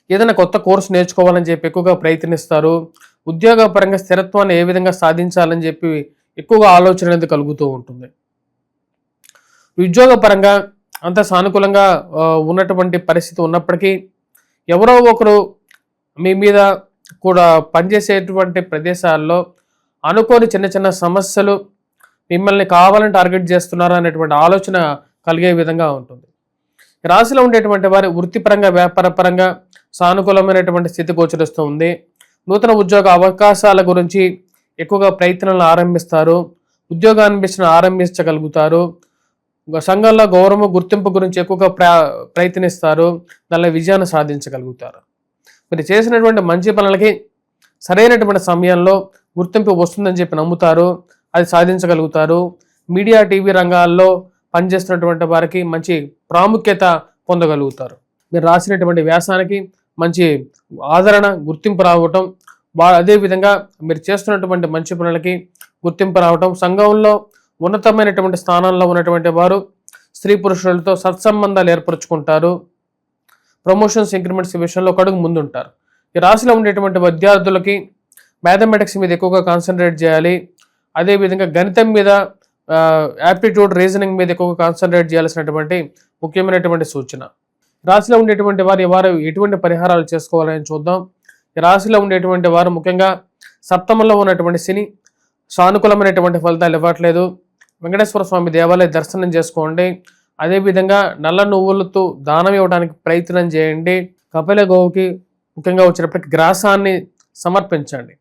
ఏదైనా కొత్త కోర్సు నేర్చుకోవాలని చెప్పి ఎక్కువగా ప్రయత్నిస్తారు. ఉద్యోగపరంగా స్థిరత్వాన్ని ఏ విధంగా సాధించాలని చెప్పి ఎక్కువగా ఆలోచన అనేది కలుగుతూ ఉంటుంది. ఉద్యోగపరంగా అంత సానుకూలంగా ఉన్నటువంటి పరిస్థితి ఉన్నప్పటికీ ఎవరో ఒకరు మీ మీద కూడా పనిచేసేటువంటి ప్రదేశాల్లో అనుకోని చిన్న చిన్న సమస్యలు మిమ్మల్ని కావాలని టార్గెట్ చేస్తున్నారా అనేటువంటి ఆలోచన కలిగే విధంగా ఉంటుంది. రాశిలో ఉండేటువంటి వారి వృత్తిపరంగా, వ్యాపారపరంగా సానుకూలమైనటువంటి స్థితి గోచరిస్తూ ఉంది. నూతన ఉద్యోగ అవకాశాల గురించి ఎక్కువగా ప్రయత్నాలు ఆరంభిస్తారు. ఉద్యోగాన్ని ఆరంభించగలుగుతారు. సంఘంలో గౌరవం గుర్తింపు గురించి ఎక్కువగా ప్రయత్నిస్తారు. దానిలో విజయాన్ని సాధించగలుగుతారు. మీరు చేసినటువంటి మంచి పనులకి సరైనటువంటి సమయంలో గుర్తింపు వస్తుందని చెప్పి నమ్ముతారు, అది సాధించగలుగుతారు. మీడియా టీవీ రంగాల్లో పనిచేస్తున్నటువంటి వారికి మంచి ప్రాముఖ్యత పొందగలుగుతారు. మీరు రాసినటువంటి వ్యాసానికి మంచి ఆదరణ గుర్తింపు రావటం, అదేవిధంగా మీరు చేస్తున్నటువంటి మంచి పనులకి గుర్తింపు రావటం, సంఘంలో ఉన్నతమైనటువంటి స్థానంలో ఉన్నటువంటి వారు స్త్రీ పురుషులతో సత్సంబంధాలు ఏర్పరచుకుంటారు. ప్రమోషన్స్ ఇంక్రిమెంట్స్ విషయంలో ఒక అడుగు ముందుంటారు. ఈ రాశిలో ఉండేటువంటి విద్యార్థులకి మ్యాథమెటిక్స్ మీద ఎక్కువగా కాన్సన్ట్రేట్ చేయాలి. అదేవిధంగా గణితం మీద, యాప్టిట్యూడ్ రీజనింగ్ మీద ఎక్కువగా కాన్సన్ట్రేట్ చేయాల్సినటువంటి ముఖ్యమైనటువంటి సూచన. రాశిలో ఉండేటువంటి వారు ఎటువంటి పరిహారాలు చేసుకోవాలని చూద్దాం. ఈ రాశిలో ఉండేటువంటి వారు ముఖ్యంగా సప్తమంలో ఉన్నటువంటి శని సానుకూలమైనటువంటి ఫలితాలు ఇవ్వట్లేదు. వెంకటేశ్వర స్వామి దేవాలయ దర్శనం చేసుకోండి. అదేవిధంగా నల్ల నువ్వులతో దానం ఇవ్వడానికి ప్రయత్నం చేయండి. కపిల గోవుకి ముఖ్యంగా వచ్చినప్పటికీ గ్రాసాన్ని సమర్పించండి.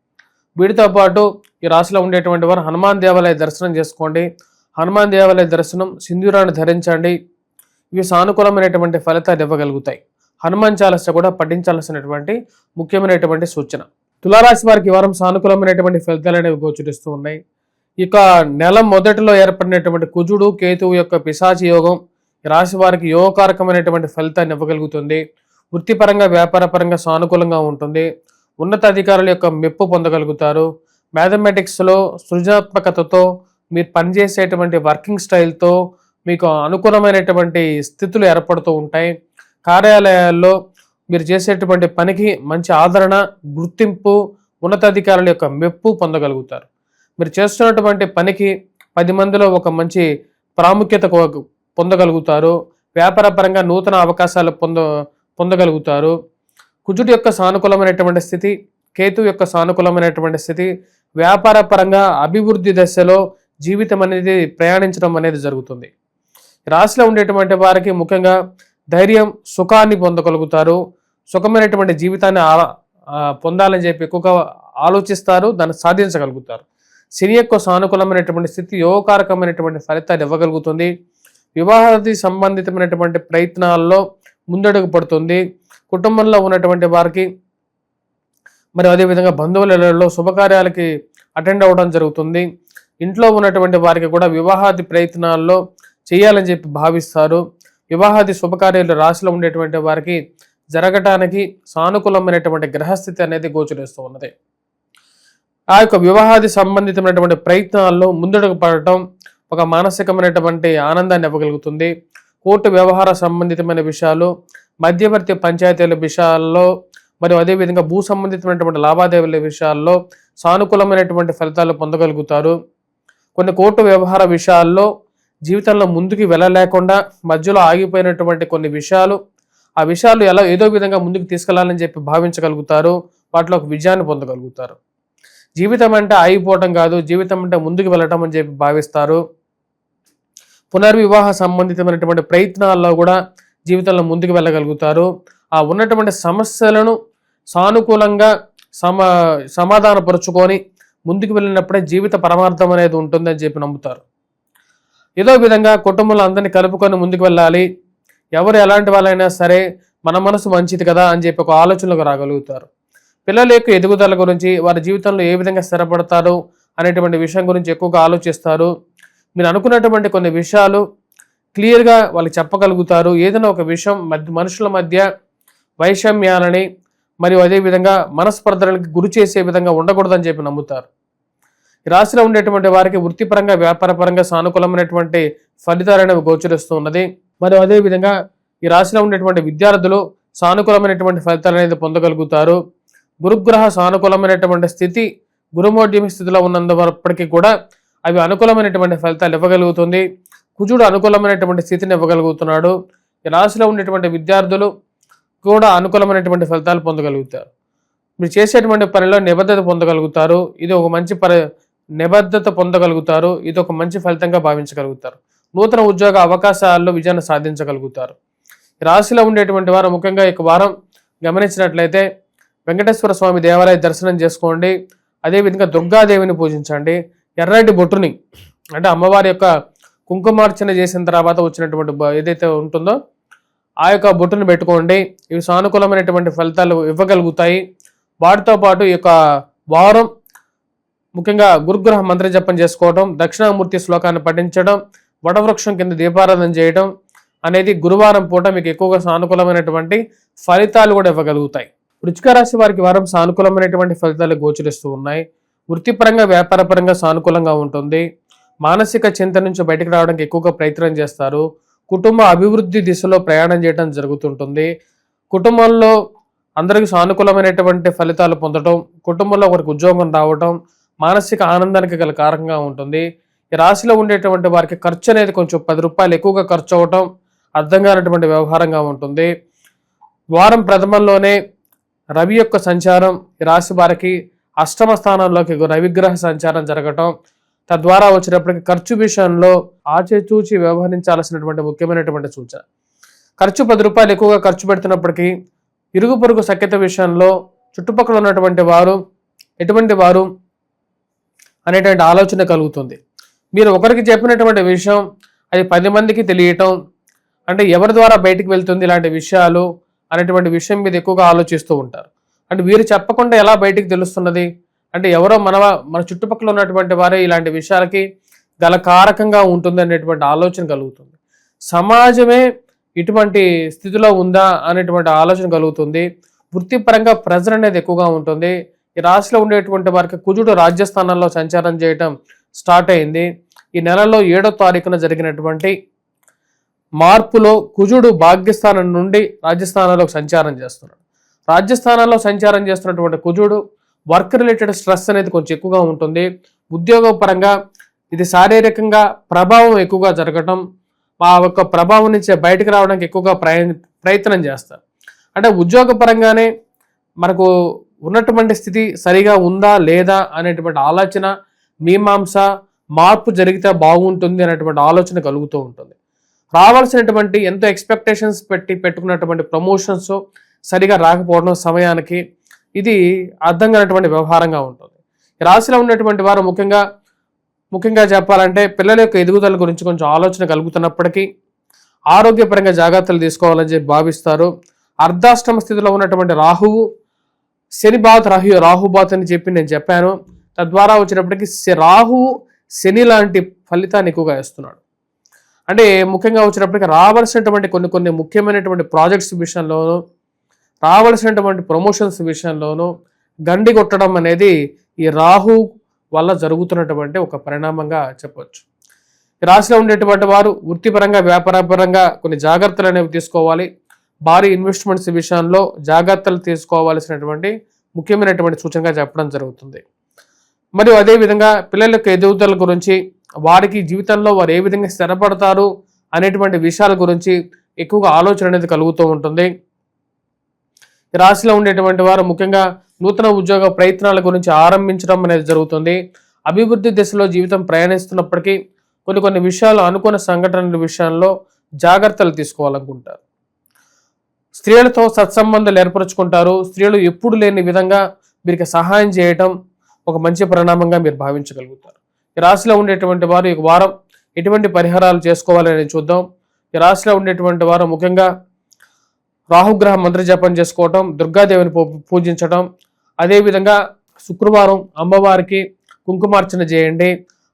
వీటితో పాటు ఈ రాశిలో ఉండేటువంటి వారు హనుమాన్ దేవాలయ దర్శనం చేసుకోండి. హనుమాన్ దేవాలయ దర్శనం, సింధూరాన్ని ధరించండి. ఇవి సానుకూలమైనటువంటి ఫలితాలు ఇవ్వగలుగుతాయి. హనుమాన్ చాలీసా కూడా పఠించాల్సినటువంటి ముఖ్యమైనటువంటి సూచన. తులారాశి వారికి ఈ వారం సానుకూలమైనటువంటి ఫలితాలు అనేవి గోచరిస్తూ ఉన్నాయి. ఇక నెల మొదటిలో ఏర్పడినటువంటి కుజుడు కేతువు యొక్క పిశాచి యోగం ఈ రాశి వారికి యోగకారకమైనటువంటి ఫలితాన్ని ఇవ్వగలుగుతుంది. వృత్తిపరంగా వ్యాపారపరంగా సానుకూలంగా ఉంటుంది. ఉన్నత అధికారుల యొక్క మెప్పు పొందగలుగుతారు. మ్యాథమెటిక్స్లో సృజనాత్మకతతో మీరు పనిచేసేటువంటి వర్కింగ్ స్టైల్తో మీకు అనుకూలమైనటువంటి స్థితులు ఏర్పడుతూ ఉంటాయి. కార్యాలయాల్లో మీరు చేసేటువంటి పనికి మంచి ఆదరణ, గుర్తింపు, ఉన్నతాధికారుల యొక్క మెప్పు పొందగలుగుతారు. మీరు చేస్తున్నటువంటి పనికి 10 మందిలో ఒక మంచి ప్రాముఖ్యత పొందగలుగుతారు. వ్యాపారపరంగా నూతన అవకాశాలు పొందగలుగుతారు. కుజుడు యొక్క సానుకూలమైనటువంటి స్థితి, కేతు యొక్క సానుకూలమైనటువంటి స్థితి వ్యాపార పరంగా అభివృద్ధి దశలో జీవితం అనేది ప్రయాణించడం అనేది జరుగుతుంది. రాశిలో ఉండేటువంటి వారికి ముఖ్యంగా ధైర్యం, సుఖాన్ని పొందగలుగుతారు. సుఖమైనటువంటి జీవితాన్ని పొందాలని చెప్పి ఎక్కువగా ఆలోచిస్తారు, దాన్ని సాధించగలుగుతారు. శని యొక్క సానుకూలమైనటువంటి స్థితి యోగకారకమైనటువంటి ఫలితాలు ఇవ్వగలుగుతుంది. వివాహాది సంబంధితమైనటువంటి ప్రయత్నాల్లో ముందడుగు పడుతుంది. కుటుంబంలో ఉన్నటువంటి వారికి మరి అదేవిధంగా బంధువులలో శుభకార్యాలకి అటెండ్ అవ్వడం జరుగుతుంది. ఇంట్లో ఉన్నటువంటి వారికి కూడా వివాహాది ప్రయత్నాల్లో చేయాలని చెప్పి భావిస్తారు. వివాహాది శుభకార్యాలు రాశిలో ఉండేటువంటి వారికి జరగటానికి సానుకూలమైనటువంటి గ్రహస్థితి అనేది గోచరిస్తూ ఉన్నది. ఆ యొక్క వివాహాది సంబంధితమైనటువంటి ప్రయత్నాల్లో ముందడుగు పడటం ఒక మానసికమైనటువంటి ఆనందాన్ని ఇవ్వగలుగుతుంది. కోర్టు వ్యవహార సంబంధితమైన విషయాలు, మధ్యవర్తి పంచాయతీల విషయాల్లో మరియు అదేవిధంగా భూ సంబంధితమైనటువంటి లావాదేవీల విషయాల్లో సానుకూలమైనటువంటి ఫలితాలు పొందగలుగుతారు. కొన్ని కోర్టు వ్యవహార విషయాల్లో జీవితంలో ముందుకు వెళ్ళలేకుండా మధ్యలో ఆగిపోయినటువంటి కొన్ని విషయాలు, ఆ విషయాలు ఏదో విధంగా ముందుకు తీసుకెళ్లాలని చెప్పి భావించగలుగుతారు. వాటిలో ఒక విజయాన్ని పొందగలుగుతారు. జీవితం అంటే ఆగిపోవటం కాదు, జీవితం అంటే ముందుకు వెళ్ళటం అని చెప్పి భావిస్తారు. పునర్వివాహ సంబంధితమైనటువంటి ప్రయత్నాల్లో కూడా జీవితంలో ముందుకు వెళ్ళగలుగుతారు. ఆ ఉన్నటువంటి సమస్యలను సానుకూలంగా సమాధానపరుచుకొని ముందుకు వెళ్ళినప్పుడే జీవిత పరమార్థం అనేది ఉంటుందని చెప్పి నమ్ముతారు. ఏదో విధంగా కుటుంబంలో అందరినీ కలుపుకొని ముందుకు వెళ్ళాలి, ఎవరు ఎలాంటి వాళ్ళైనా సరే మన మనసు మంచిది కదా అని చెప్పి ఒక ఆలోచనలకు రాగలుగుతారు. పిల్లల యొక్క ఎదుగుదల గురించి, వారి జీవితంలో ఏ విధంగా స్థిరపడతారు అనేటువంటి విషయం గురించి ఎక్కువగా ఆలోచిస్తారు. మీరు అనుకున్నటువంటి కొన్ని విషయాలు క్లియర్గా వాళ్ళకి చెప్పగలుగుతారు. ఏదైనా ఒక విషయం మనుషుల మధ్య వైషమ్యాలని మరియు అదేవిధంగా మనస్పర్ధలకు గురి చేసే విధంగా ఉండకూడదని చెప్పి నమ్ముతారు. ఈ రాశిలో ఉండేటువంటి వారికి వృత్తిపరంగా వ్యాపారపరంగా సానుకూలమైనటువంటి ఫలితాలు అనేవి గోచరిస్తూ ఉన్నది. మరియు అదేవిధంగా ఈ రాశిలో ఉండేటువంటి విద్యార్థులు సానుకూలమైనటువంటి ఫలితాలు అనేది పొందగలుగుతారు. గురుగ్రహ సానుకూలమైనటువంటి స్థితి గురుమోడ్యమి స్థితిలో ఉన్నప్పటికీ కూడా అవి అనుకూలమైనటువంటి ఫలితాలు ఇవ్వగలుగుతుంది. కుజుడు అనుకూలమైనటువంటి స్థితిని ఇవ్వగలుగుతున్నాడు. ఈ రాశిలో ఉండేటువంటి విద్యార్థులు కూడా అనుకూలమైనటువంటి ఫలితాలు పొందగలుగుతారు. మీరు చేసేటువంటి పనిలో నిబద్ధత పొందగలుగుతారు. ఇది ఒక మంచి నిబద్ధత పొందగలుగుతారు. ఇది ఒక మంచి ఫలితంగా భావించగలుగుతారు. నూతన ఉద్యోగ అవకాశాల్లో విజయాన్ని సాధించగలుగుతారు. రాశిలో ఉండేటువంటి వారు ముఖ్యంగా ఈ వారం గమనించినట్లయితే వెంకటేశ్వర స్వామి దేవాలయ దర్శనం చేసుకోండి. అదేవిధంగా దుర్గాదేవిని పూజించండి. ఎర్రటి బొట్టుని అంటే అమ్మవారి యొక్క కుంకుమార్చన చేసిన తర్వాత వచ్చినటువంటి ఏదైతే ఉంటుందో ఆ యొక్క బొట్టును పెట్టుకోండి. ఇవి సానుకూలమైనటువంటి ఫలితాలు ఇవ్వగలుగుతాయి. వాటితో పాటు ఈ యొక్క వారం ముఖ్యంగా గురుగ్రహ మంత్ర జపం చేసుకోవడం, దక్షిణామూర్తి శ్లోకాన్ని పఠించడం, వటవృక్షం కింద దీపారాధన చేయడం అనేది గురువారం పూట మీకు ఎక్కువగా సానుకూలమైనటువంటి ఫలితాలు కూడా ఇవ్వగలుగుతాయి. వృశ్చిక రాశి వారికి వారం సానుకూలమైనటువంటి ఫలితాలు గోచరిస్తూ ఉన్నాయి. వృత్తిపరంగా వ్యాపారపరంగా సానుకూలంగా ఉంటుంది. మానసిక చింత నుంచి బయటకు రావడానికి ఎక్కువగా ప్రయత్నం చేస్తారు. కుటుంబ అభివృద్ధి దిశలో ప్రయాణం చేయడం జరుగుతుంటుంది. కుటుంబంలో అందరికీ సానుకూలమైనటువంటి ఫలితాలు పొందడం, కుటుంబంలో ఒకరికి ఉద్యోగం రావడం మానసిక ఆనందానికి గల కారణంగా ఉంటుంది. ఈ రాశిలో ఉండేటువంటి వారికి ఖర్చు అనేది కొంచెం 10 రూపాయలు ఎక్కువగా ఖర్చు అవటం అర్థం కానటువంటి వ్యవహారంగా ఉంటుంది. వారం ప్రథమంలోనే రవి యొక్క సంచారం ఈ రాశి వారికి అష్టమ స్థానంలోకి రవిగ్రహ సంచారం జరగటం, తద్వారా వచ్చినప్పటికీ ఖర్చు విషయంలో ఆచితూచి వ్యవహరించాల్సినటువంటి ముఖ్యమైనటువంటి సూచన. ఖర్చు 10 రూపాయలు ఎక్కువగా ఖర్చు పెడుతున్నప్పటికీ ఇరుగు పొరుగు సఖ్యత విషయంలో చుట్టుపక్కల ఉన్నటువంటి వారు ఎటువంటి వారు అనేటువంటి ఆలోచన కలుగుతుంది. మీరు ఒకరికి చెప్పినటువంటి విషయం అది 10 మందికి తెలియటం, అంటే ఎవరి ద్వారా బయటికి వెళ్తుంది ఇలాంటి విషయాలు అనేటువంటి విషయం మీద ఎక్కువగా ఆలోచిస్తూ ఉంటారు. అంటే వీరు చెప్పకుండా ఎలా బయటికి తెలుస్తున్నది అంటే ఎవరో మన చుట్టుపక్కల ఉన్నటువంటి వారే ఇలాంటి విషయాలకి గల కారకంగా ఉంటుంది అనేటువంటి ఆలోచన కలుగుతుంది. సమాజమే ఇటువంటి స్థితిలో ఉందా అనేటువంటి ఆలోచన కలుగుతుంది. వృత్తిపరంగా ప్రెజర్ అనేది ఎక్కువగా ఉంటుంది. ఈ రాశిలో ఉండేటువంటి వారికి కుజుడు రాజ్యస్థానంలో సంచారం చేయటం స్టార్ట్ అయింది. ఈ నెలలో 7వ తారీఖున జరిగినటువంటి మార్పులో కుజుడు భాగ్యస్థానం నుండి రాజ్యస్థానంలోకి సంచారం చేస్తున్నాడు. రాజ్యస్థానంలో సంచారం చేస్తున్నటువంటి కుజుడు వర్క్ రిలేటెడ్ స్ట్రెస్ అనేది కొంచెం ఎక్కువగా ఉంటుంది. ఉద్యోగపరంగా ఇది శారీరకంగా ప్రభావం ఎక్కువగా జరగటం, ఆ యొక్క ప్రభావం నుంచి బయటకు రావడానికి ఎక్కువగా ప్రయత్నం చేస్తారు. అంటే ఉద్యోగపరంగానే మనకు ఉన్నటువంటి స్థితి సరిగా ఉందా లేదా అనేటువంటి ఆలోచన, మీమాంస, మార్పు జరిగితే బాగుంటుంది అనేటువంటి ఆలోచన కలుగుతూ ఉంటుంది. రావాల్సినటువంటి ఎంతో ఎక్స్పెక్టేషన్స్ పెట్టుకున్నటువంటి ప్రమోషన్స్ సరిగా రాకపోవడం సమయానికి ఇది అర్థం కానటువంటి వ్యవహారంగా ఉంటుంది. రాశిలో ఉన్నటువంటి వారు ముఖ్యంగా చెప్పాలంటే పిల్లల యొక్క ఎదుగుదల గురించి కొంచెం ఆలోచన కలుగుతున్నప్పటికీ ఆరోగ్యపరంగా జాగ్రత్తలు తీసుకోవాలని చెప్పి భావిస్తారు. అర్ధాష్టమ స్థితిలో ఉన్నటువంటి రాహువు శనిబాత్ రాహుబాత్ అని చెప్పి నేను చెప్పాను. తద్వారా వచ్చినప్పటికీ రాహువు శని లాంటి ఫలితాన్ని ఎక్కువగా ఇస్తున్నాడు. అంటే ముఖ్యంగా వచ్చినప్పటికీ రావాల్సినటువంటి కొన్ని ముఖ్యమైనటువంటి ప్రాజెక్ట్స్ విషయంలోనూ రావాల్సినటువంటి ప్రమోషన్స్ విషయంలోనూ గండి కొట్టడం అనేది ఈ రాహు వల్ల జరుగుతున్నటువంటి ఒక పరిణామంగా చెప్పవచ్చు. ఈ రాశిలో ఉండేటువంటి వారు వృత్తిపరంగా వ్యాపారపరంగా కొన్ని జాగ్రత్తలు అనేవి తీసుకోవాలి. భారీ ఇన్వెస్ట్మెంట్స్ విషయంలో జాగ్రత్తలు తీసుకోవాల్సినటువంటి ముఖ్యమైనటువంటి సూచనగా చెప్పడం జరుగుతుంది. మరియు అదేవిధంగా పిల్లల యొక్క ఎదుగుదల గురించి, వారికి జీవితంలో వారు ఏ విధంగా స్థిరపడతారు అనేటువంటి విషయాల గురించి ఎక్కువగా ఆలోచన అనేది కలుగుతూ ఉంటుంది. ఈ రాశిలో ఉండేటువంటి వారు ముఖ్యంగా నూతన ఉద్యోగ ప్రయత్నాల గురించి ఆరంభించడం అనేది జరుగుతుంది. అభివృద్ధి దిశలో జీవితం ప్రయాణిస్తున్నప్పటికీ కొన్ని విషయాలు అనుకున్న సంఘటనల విషయంలో జాగ్రత్తలు తీసుకోవాలనుకుంటారు. స్త్రీలతో సత్సంబంధాలు ఏర్పరచుకుంటారు. స్త్రీలు ఎప్పుడు లేని విధంగా వీరికి సహాయం చేయటం ఒక మంచి పరిణామంగా మీరు భావించగలుగుతారు. ఈ రాశిలో ఉండేటువంటి వారు ఈ వారం ఎటువంటి పరిహారాలు చేసుకోవాలని చూద్దాం. ఈ రాశిలో ఉండేటువంటి వారు ముఖ్యంగా రాహుగ్రహ మంత్ర జపం చేసుకోవటం, దుర్గాదేవిని పూజించడం, అదేవిధంగా శుక్రవారం అమ్మవారికి కుంకుమార్చన చేయండి.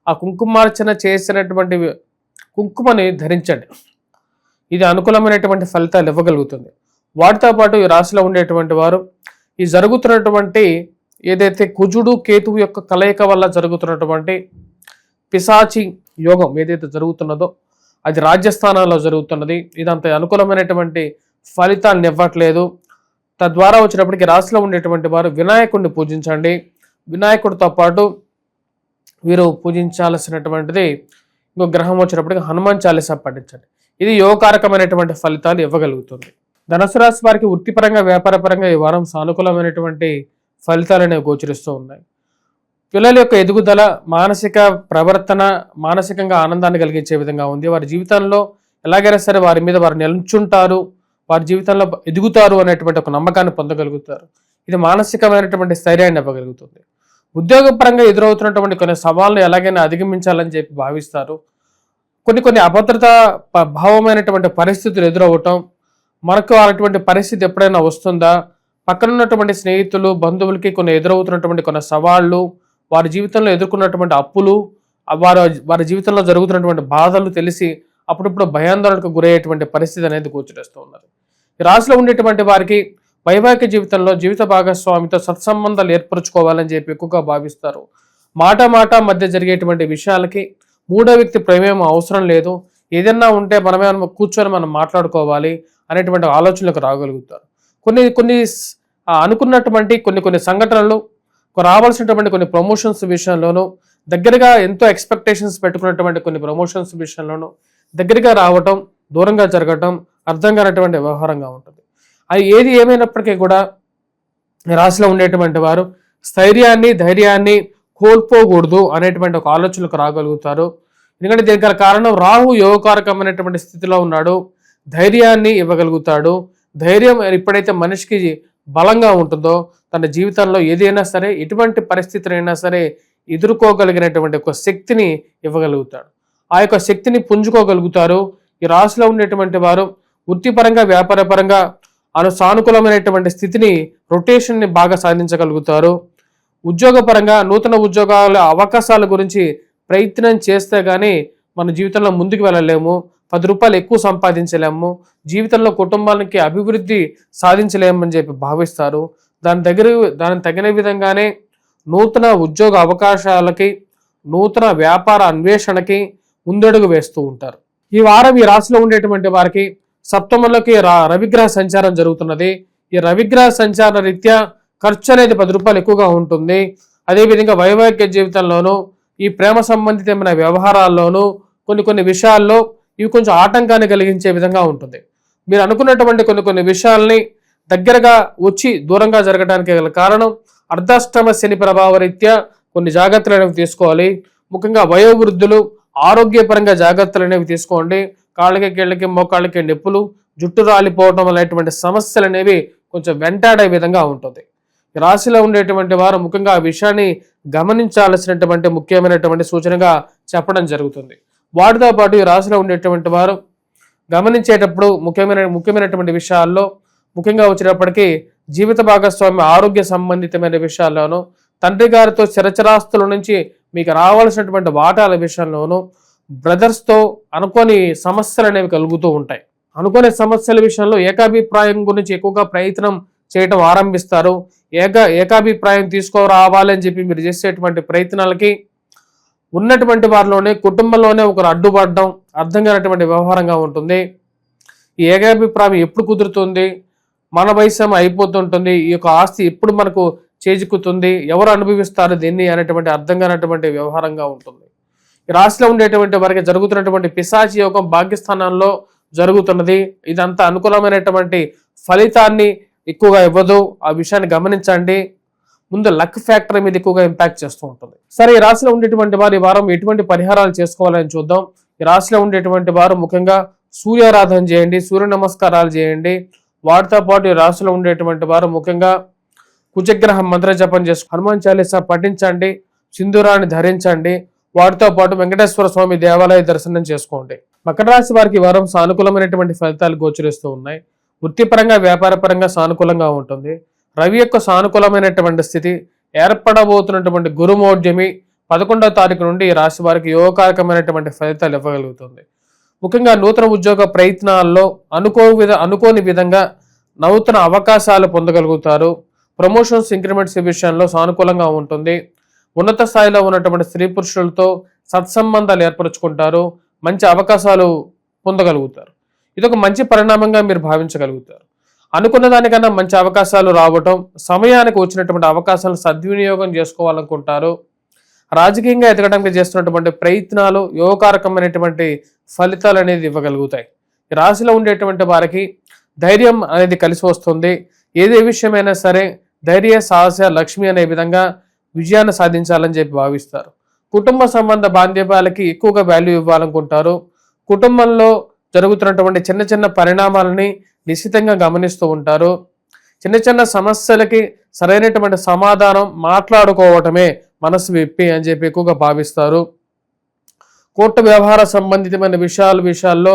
ఆ కుంకుమార్చన చేసినటువంటి కుంకుమని ధరించండి. ఇది అనుకూలమైనటువంటి ఫలితాలు ఇవ్వగలుగుతుంది. వాటితో పాటు ఈ రాశిలో ఉండేటువంటి వారు ఈ జరుగుతున్నటువంటి ఏదైతే కుజుడు కేతువు యొక్క కలయిక వల్ల జరుగుతున్నటువంటి పిశాచి యోగం ఏదైతే జరుగుతున్నదో అది రాజ్యస్థానాల్లో జరుగుతున్నది. ఇదంత అనుకూలమైనటువంటి ఫలితాలను ఇవ్వట్లేదు. తద్వారా వచ్చినప్పటికీ రాశిలో ఉండేటువంటి వారు వినాయకుడిని పూజించండి. వినాయకుడితో పాటు వీరు పూజించాల్సినటువంటిది ఇంకో గ్రహం వచ్చినప్పటికీ హనుమాన్ చాలీసా పఠించండి. ఇది యోగకారకమైనటువంటి ఫలితాలు ఇవ్వగలుగుతుంది. ధనుసు రాశి వారికి వృత్తిపరంగా వ్యాపారపరంగా ఈ వారం సానుకూలమైనటువంటి ఫలితాలు అనేవి గోచరిస్తూ ఉన్నాయి. పిల్లల యొక్క ఎదుగుదల, మానసిక ప్రవర్తన మానసికంగా ఆనందాన్ని కలిగించే విధంగా ఉంది. వారి జీవితంలో ఎలాగైనా సరే వారి మీద వారు నిలుచుంటారు, వారి జీవితంలో ఎదుగుతారు అనేటువంటి ఒక నమ్మకాన్ని పొందగలుగుతారు. ఇది మానసికమైనటువంటి స్థైర్యాన్ని ఇవ్వగలుగుతుంది. ఉద్యోగపరంగా ఎదురవుతున్నటువంటి కొన్ని సవాళ్ళను ఎలాగైనా అధిగమించాలని చెప్పి భావిస్తారు. కొన్ని అభద్రత భావమైనటువంటి పరిస్థితులు ఎదురవ్వటం, మనకు అటువంటి పరిస్థితి ఎప్పుడైనా వస్తుందా, పక్కనున్నటువంటి స్నేహితులు బంధువులకి కొన్ని ఎదురవుతున్నటువంటి కొన్ని సవాళ్ళు, వారి జీవితంలో ఎదుర్కొన్నటువంటి అప్పులు, వారి జీవితంలో జరుగుతున్నటువంటి బాధలు తెలిసి అప్పుడప్పుడు భయాందోళనకు గురయ్యేటువంటి పరిస్థితి అనేది గోచరిస్తూ ఉన్నది. ఈ రాశిలో ఉండేటువంటి వారికి వైవాహిక జీవితంలో జీవిత భాగస్వామితో సత్సంబంధాలు ఏర్పరచుకోవాలని చెప్పి ఎక్కువగా భావిస్తారు. మాట మధ్య జరిగేటువంటి విషయాలకి మూడో వ్యక్తి ప్రమేయం అవసరం లేదు, ఏదన్నా ఉంటే మనమే కూర్చొని మనం మాట్లాడుకోవాలి అనేటువంటి ఆలోచనలకు రాగలుగుతారు. కొన్ని అనుకున్నటువంటి కొన్ని సంఘటనలు, రావాల్సినటువంటి కొన్ని ప్రమోషన్స్ విషయంలోనూ, దగ్గరగా ఎంతో ఎక్స్పెక్టేషన్స్ పెట్టుకున్నటువంటి కొన్ని ప్రమోషన్స్ విషయంలోనూ దగ్గరగా రావటం, దూరంగా జరగటం అర్థం కానటువంటి వ్యవహారంగా ఉంటుంది. అది ఏది ఏమైనప్పటికీ కూడా రాశిలో ఉండేటువంటి వారు ధైర్యాన్ని కోల్పోకూడదు అనేటువంటి ఒక ఆలోచనలకు రాగలుగుతారు. ఎందుకంటే దీనికి గల కారణం రాహు యోగకారకమైనటువంటి స్థితిలో ఉన్నాడు, ధైర్యాన్ని ఇవ్వగలుగుతాడు. ధైర్యం ఎప్పుడైతే మనిషికి బలంగా ఉంటుందో తన జీవితంలో ఏదైనా సరే, ఎటువంటి పరిస్థితులైనా సరే ఎదుర్కోగలిగినటువంటి ఒక శక్తిని ఇవ్వగలుగుతాడు. ఆ యొక్క శక్తిని పుంజుకోగలుగుతారు. ఈ రాశిలో ఉండేటువంటి వారు వృత్తిపరంగా వ్యాపారపరంగా సానుకూలమైనటువంటి స్థితిని, రొటేషన్ని బాగా సాధించగలుగుతారు. ఉద్యోగపరంగా నూతన ఉద్యోగాల అవకాశాల గురించి ప్రయత్నం చేస్తే కానీ మన జీవితంలో ముందుకు వెళ్ళలేము, 10 రూపాయలు ఎక్కువ సంపాదించలేము, జీవితంలో కుటుంబానికి అభివృద్ధి సాధించలేమని చెప్పి భావిస్తారు. దాని తగిన విధంగానే నూతన ఉద్యోగ అవకాశాలకి, నూతన వ్యాపార అన్వేషణకి ముందడుగు వేస్తూ ఉంటారు. ఈ వారం ఈ రాశిలో ఉండేటువంటి వారికి సప్తమంలోకి రవిగ్రహ సంచారం జరుగుతున్నది. ఈ రవిగ్రహ సంచార రీత్యా ఖర్చు అనేది 10 రూపాయలు ఎక్కువగా ఉంటుంది. అదేవిధంగా వైవాహిక జీవితంలోనూ, ఈ ప్రేమ సంబంధితమైన వ్యవహారాల్లోనూ కొన్ని విషయాల్లో ఇవి కొంచెం ఆటంకాన్ని కలిగించే విధంగా ఉంటుంది. మీరు అనుకున్నటువంటి కొన్ని విషయాల్ని దగ్గరగా వచ్చి దూరంగా జరగడానికి గల కారణం అర్ధాష్టమ శని ప్రభావ రీత్యా కొన్ని జాగ్రత్తలు అనేవి తీసుకోవాలి. ముఖ్యంగా వయోవృద్ధులు ఆరోగ్యపరంగా జాగ్రత్తలు అనేవి తీసుకోండి. కాళ్ళకి కీళ్ళకి మోకాళ్ళకి నొప్పులు, జుట్టు రాలిపోవడం అనేటువంటి సమస్యలు అనేవి కొంచెం వెంటాడే విధంగా ఉంటుంది. ఈ రాశిలో ఉండేటువంటి వారు ముఖ్యంగా ఆ విషయాన్ని గమనించాల్సినటువంటి ముఖ్యమైనటువంటి సూచనగా చెప్పడం జరుగుతుంది. వాటితో పాటు ఈ రాశిలో ఉండేటువంటి వారు గమనించేటప్పుడు ముఖ్యమైనటువంటి విషయాల్లో, ముఖ్యంగా వచ్చేటప్పటికీ జీవిత భాగస్వామి ఆరోగ్య సంబంధితమైన విషయాల్లోనూ, తండ్రి గారితో చిరచరాస్తుల నుంచి మీకు రావాల్సినటువంటి వాటాల విషయంలోనూ, బ్రదర్స్తో అనుకోని సమస్యలు అనేవి కలుగుతూ ఉంటాయి. అనుకోని సమస్యల విషయంలో ఏకాభిప్రాయం గురించి ఎక్కువగా ప్రయత్నం చేయటం ఆరంభిస్తారు. ఏకాభిప్రాయం తీసుకురావాలని చెప్పి మీరు చేసేటువంటి ప్రయత్నాలకి ఉన్నటువంటి వారిలోనే, కుటుంబంలోనే ఒకరు అడ్డుపడడం అర్థం కానటువంటి వ్యవహారంగా ఉంటుంది. ఈ ఏకాభిప్రాయం ఎప్పుడు కుదురుతుంది, మన వయసు అయిపోతుంటుంది, ఈ యొక్క ఆస్తి ఎప్పుడు మనకు చేజిక్కుతుంది, ఎవరు అనుభవిస్తారు దీన్ని అనేటువంటి అర్థం కానటువంటి వ్యవహారంగా ఉంటుంది. ఈ రాశిలో ఉండేటువంటి వారికి జరుగుతున్నటువంటి పిశాచి యోగం భాగ్యస్థానంలో జరుగుతున్నది. ఇదంతా అనుకూలమైనటువంటి ఫలితాన్ని ఎక్కువగా ఇవ్వదు. ఆ విషయాన్ని గమనించండి. ముందు లక్ ఫ్యాక్టర్ మీద ఎక్కువగా ఇంపాక్ట్ చేస్తూ ఉంటుంది. సరే, ఈ రాశిలో ఉండేటువంటి వారు ఈ వారం ఎటువంటి పరిహారాలు చేసుకోవాలని చూద్దాం. ఈ రాశిలో ఉండేటువంటి వారు ముఖ్యంగా సూర్యారాధన చేయండి, సూర్య నమస్కారాలు చేయండి. వాటితో పాటు ఈ రాశిలో ఉండేటువంటి వారు ముఖ్యంగా కుజగ్రహ మంత్ర జపం చేసి హనుమాన్ చాలీసా పఠించండి, సింధూరాన్ని ధరించండి. వాటితో పాటు వెంకటేశ్వర స్వామి దేవాలయ దర్శనం చేసుకోండి. మకర రాశి వారికి ఈ వారం సానుకూలమైనటువంటి ఫలితాలు గోచరిస్తూ ఉన్నాయి. వృత్తిపరంగా వ్యాపారపరంగా సానుకూలంగా ఉంటుంది. రవి యొక్క సానుకూలమైనటువంటి స్థితి, ఏర్పడబోతున్నటువంటి గురుమోఢ్యమి 11వ తారీఖు నుండి ఈ రాశి వారికి యోగకారకమైనటువంటి ఫలితాలు ఇవ్వగలుగుతుంది. ముఖ్యంగా నూతన ఉద్యోగ ప్రయత్నాల్లో అనుకోని విధంగా నూతన అవకాశాలు పొందగలుగుతారు. ప్రమోషన్స్, ఇంక్రిమెంట్స్ విషయంలో సానుకూలంగా ఉంటుంది. ఉన్నత స్థాయిలో ఉన్నటువంటి స్త్రీ పురుషులతో సత్సంబంధాలు ఏర్పరచుకుంటారు. మంచి అవకాశాలు పొందగలుగుతారు. ఇదొక మంచి పరిణామంగా మీరు భావించగలుగుతారు. అనుకున్న దానికన్నా మంచి అవకాశాలు రావటం, సమయానికి వచ్చినటువంటి అవకాశాలను సద్వినియోగం చేసుకోవాలనుకుంటారు. రాజకీయంగా ఎదగడానికి చేస్తున్నటువంటి ప్రయత్నాలు యోగకారకమైనటువంటి ఫలితాలు అనేది ఇవ్వగలుగుతాయి. ఈ రాశిలో ఉండేటువంటి వారికి ధైర్యం అనేది కలిసి వస్తుంది. ఏదే విషయమైనా సరే ధైర్య, సాహస, లక్ష్మి అనే విధంగా విజయాన్ని సాధించాలని చెప్పి భావిస్తారు. కుటుంబ సంబంధ బాంధవ్యాలకి ఎక్కువగా వాల్యూ ఇవ్వాలనుకుంటారు. కుటుంబంలో జరుగుతున్నటువంటి చిన్న పరిణామాలని నిశ్చితంగా గమనిస్తూ ఉంటారు. చిన్న సమస్యలకి సరైనటువంటి సమాధానం మాట్లాడుకోవటమే మనసు విప్పి అని చెప్పి ఎక్కువగా భావిస్తారు. కోర్టు వ్యవహార సంబంధితమైన విషయాల్లో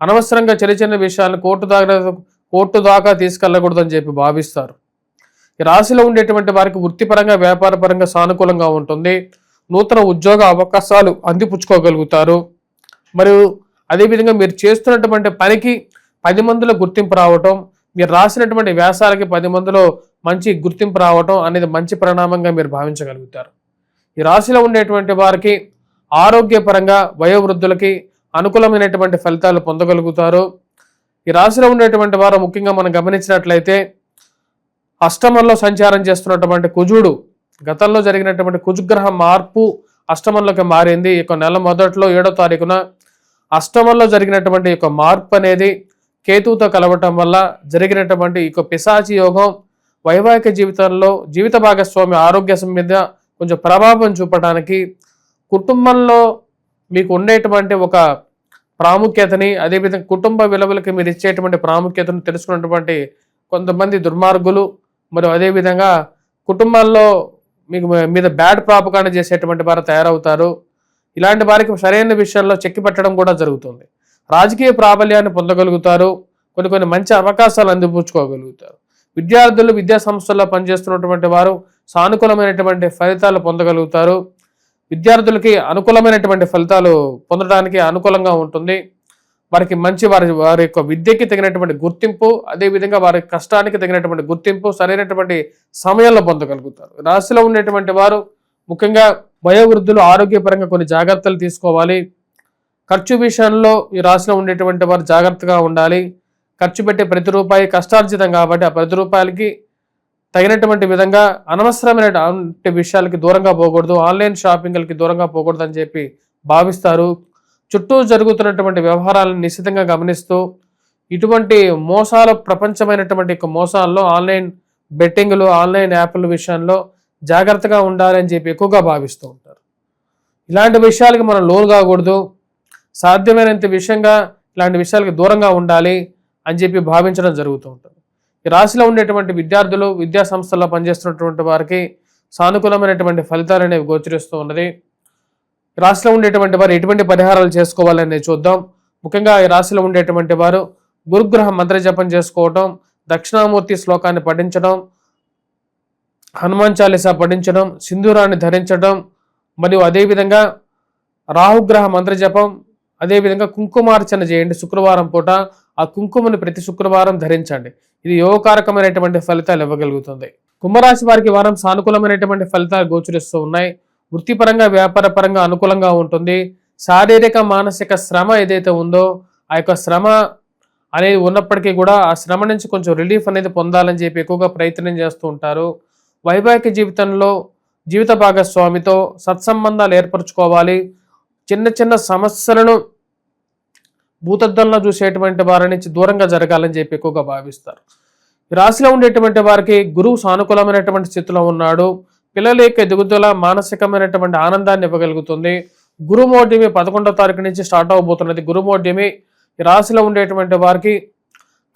అనవసరంగా చిన్న చిన్న విషయాలను కోర్టు దాకా తీసుకెళ్లకూడదని చెప్పి భావిస్తారు. ఈ రాశిలో ఉండేటువంటి వారికి వృత్తిపరంగా వ్యాపారపరంగా సానుకూలంగా ఉంటుంది. నూతన ఉద్యోగ అవకాశాలు అందిపుచ్చుకోగలుగుతారు. మరియు అదేవిధంగా మీరు చేస్తున్నటువంటి పనికి 10 మందిలో గుర్తింపు రావటం, మీరు రాసినటువంటి వ్యాసాలకి 10 మందిలో మంచి గుర్తింపు రావటం అనేది మంచి పరిణామంగా మీరు భావించగలుగుతారు. ఈ రాశిలో ఉండేటువంటి వారికి ఆరోగ్యపరంగా వయోవృద్ధులకి అనుకూలమైనటువంటి ఫలితాలు పొందగలుగుతారు. ఈ రాశిలో ఉండేటువంటి వారు ముఖ్యంగా మనం గమనించినట్లయితే అష్టమంలో సంచారం చేస్తున్నటువంటి కుజుడు, గతంలో జరిగినటువంటి కుజుగ్రహ మార్పు అష్టమంలోకి మారింది. ఈ నెల మొదట్లో 7వ తారీఖున అష్టమంలో జరిగినటువంటి మార్పు అనేది కేతువుతో కలవటం వల్ల జరిగినటువంటి పిశాచి యోగం వైవాహిక జీవితంలో జీవిత భాగస్వామి ఆరోగ్య మీద కొంచెం ప్రభావం చూపడానికి, కుటుంబంలో మీకు ఉండేటువంటి ఒక ప్రాముఖ్యతని, అదేవిధంగా కుటుంబ విలువలకి మీరు ఇచ్చేటువంటి ప్రాముఖ్యతను తెలుసుకున్నటువంటి కొంతమంది దుర్మార్గులు, మరియు అదేవిధంగా కుటుంబాల్లో మీకు మీద బ్యాడ్ ప్రాపకాండ చేసేటువంటి వారు తయారవుతారు. ఇలాంటి వారికి సరైన విషయాల్లో చెక్కి పెట్టడం కూడా జరుగుతుంది. రాజకీయ ప్రాబల్యాన్ని పొందగలుగుతారు. కొన్ని మంచి అవకాశాలు అందిపుచ్చుకోగలుగుతారు. విద్యార్థులు విద్యా సంస్థల్లో పనిచేస్తున్నటువంటి వారు సానుకూలమైనటువంటి ఫలితాలు పొందగలుగుతారు. విద్యార్థులకి అనుకూలమైనటువంటి ఫలితాలు పొందడానికి అనుకూలంగా ఉంటుంది. వారికి మంచి వారి యొక్క విద్యకి తగినటువంటి గుర్తింపు, అదేవిధంగా వారి కష్టానికి తగినటువంటి గుర్తింపు సరైనటువంటి సమయంలో పొందగలుగుతారు. రాశిలో ఉండేటువంటి వారు ముఖ్యంగా వయోవృద్ధులు ఆరోగ్యపరంగా కొన్ని జాగ్రత్తలు తీసుకోవాలి. ఖర్చు విషయంలో ఈ రాశిలో ఉండేటువంటి వారు జాగ్రత్తగా ఉండాలి. ఖర్చు పెట్టే ప్రతి రూపాయి కష్టార్జితం కాబట్టి ఆ ప్రతి రూపాయలకి తగినటువంటి విధంగా అనవసరమైన విషయాలకి దూరంగా పోకూడదు, ఆన్లైన్ షాపింగ్లకి దూరంగా పోకూడదు అని చెప్పి భావిస్తారు. చుట్టూ జరుగుతున్నటువంటి వ్యవహారాలను నిశ్చితంగా గమనిస్తూ ఇటువంటి మోసాల ప్రపంచమైనటువంటి మోసాల్లో ఆన్లైన్ బెట్టింగ్లు, ఆన్లైన్ యాప్ల విషయంలో జాగ్రత్తగా ఉండాలని చెప్పి ఎక్కువగా భావిస్తూ ఉంటారు. ఇలాంటి విషయాలకి మనం లోను కాకూడదు, సాధ్యమైనంత విషయంగా ఇలాంటి విషయాలకి దూరంగా ఉండాలి అని చెప్పి భావించడం జరుగుతూ ఉంటుంది. ఈ రాశిలో ఉండేటువంటి విద్యార్థులు విద్యా సంస్థల్లో పనిచేస్తున్నటువంటి వారికి సానుకూలమైనటువంటి ఫలితాలు అనేవి గోచరిస్తూ ఉన్నది. రాశిలో ఉండేటువంటి వారు ఎటువంటి పరిహారాలు చేసుకోవాలనేది చూద్దాం. ముఖ్యంగా ఈ రాశిలో ఉండేటువంటి వారు గురుగ్రహ మంత్ర జపం చేసుకోవటం, దక్షిణామూర్తి శ్లోకాన్ని పఠించడం, హనుమాన్ చాలీసా పఠించడం, సింధూరాన్ని ధరించడం, మరియు అదేవిధంగా రాహుగ్రహ మంత్ర జపం, అదేవిధంగా కుంకుమార్చన చేయండి. శుక్రవారం పూట ఆ కుంకుమను ప్రతి శుక్రవారం ధరించండి. ఇది యోగకారకమైనటువంటి ఫలితాలు ఇవ్వగలుగుతుంది. కుంభరాశి వారికి వారం సానుకూలమైనటువంటి ఫలితాలు గోచరిస్తూ ఉన్నాయి. వృత్తిపరంగా వ్యాపారపరంగా అనుకూలంగా ఉంటుంది. శారీరక మానసిక శ్రమ ఏదైతే ఉందో ఆ యొక్క శ్రమ అనేది ఉన్నప్పటికీ కూడా ఆ శ్రమ నుంచి కొంచెం రిలీఫ్ అనేది పొందాలని చెప్పి ఎక్కువగా ప్రయత్నం చేస్తూ ఉంటారు. వైవాహిక జీవితంలో జీవిత భాగస్వామితో సత్సంబంధాలు ఏర్పరచుకోవాలి. చిన్న చిన్న సమస్యలను భూతద్దంలో చూసేటువంటి వారి నుంచి దూరంగా జరగాలని చెప్పి ఎక్కువగా భావిస్తారు. ఈ రాశిలో ఉండేటువంటి వారికి గురువు సానుకూలమైనటువంటి స్థితిలో ఉన్నాడు. పిల్లల యొక్క ఎదుగుదల మానసికమైనటువంటి ఆనందాన్ని ఇవ్వగలుగుతుంది. గురుమోఢ్యమి 11వ తారీఖు నుంచి స్టార్ట్ అవబోతున్నది. గురుమోఢ్యమి ఈ రాశిలో ఉండేటువంటి వారికి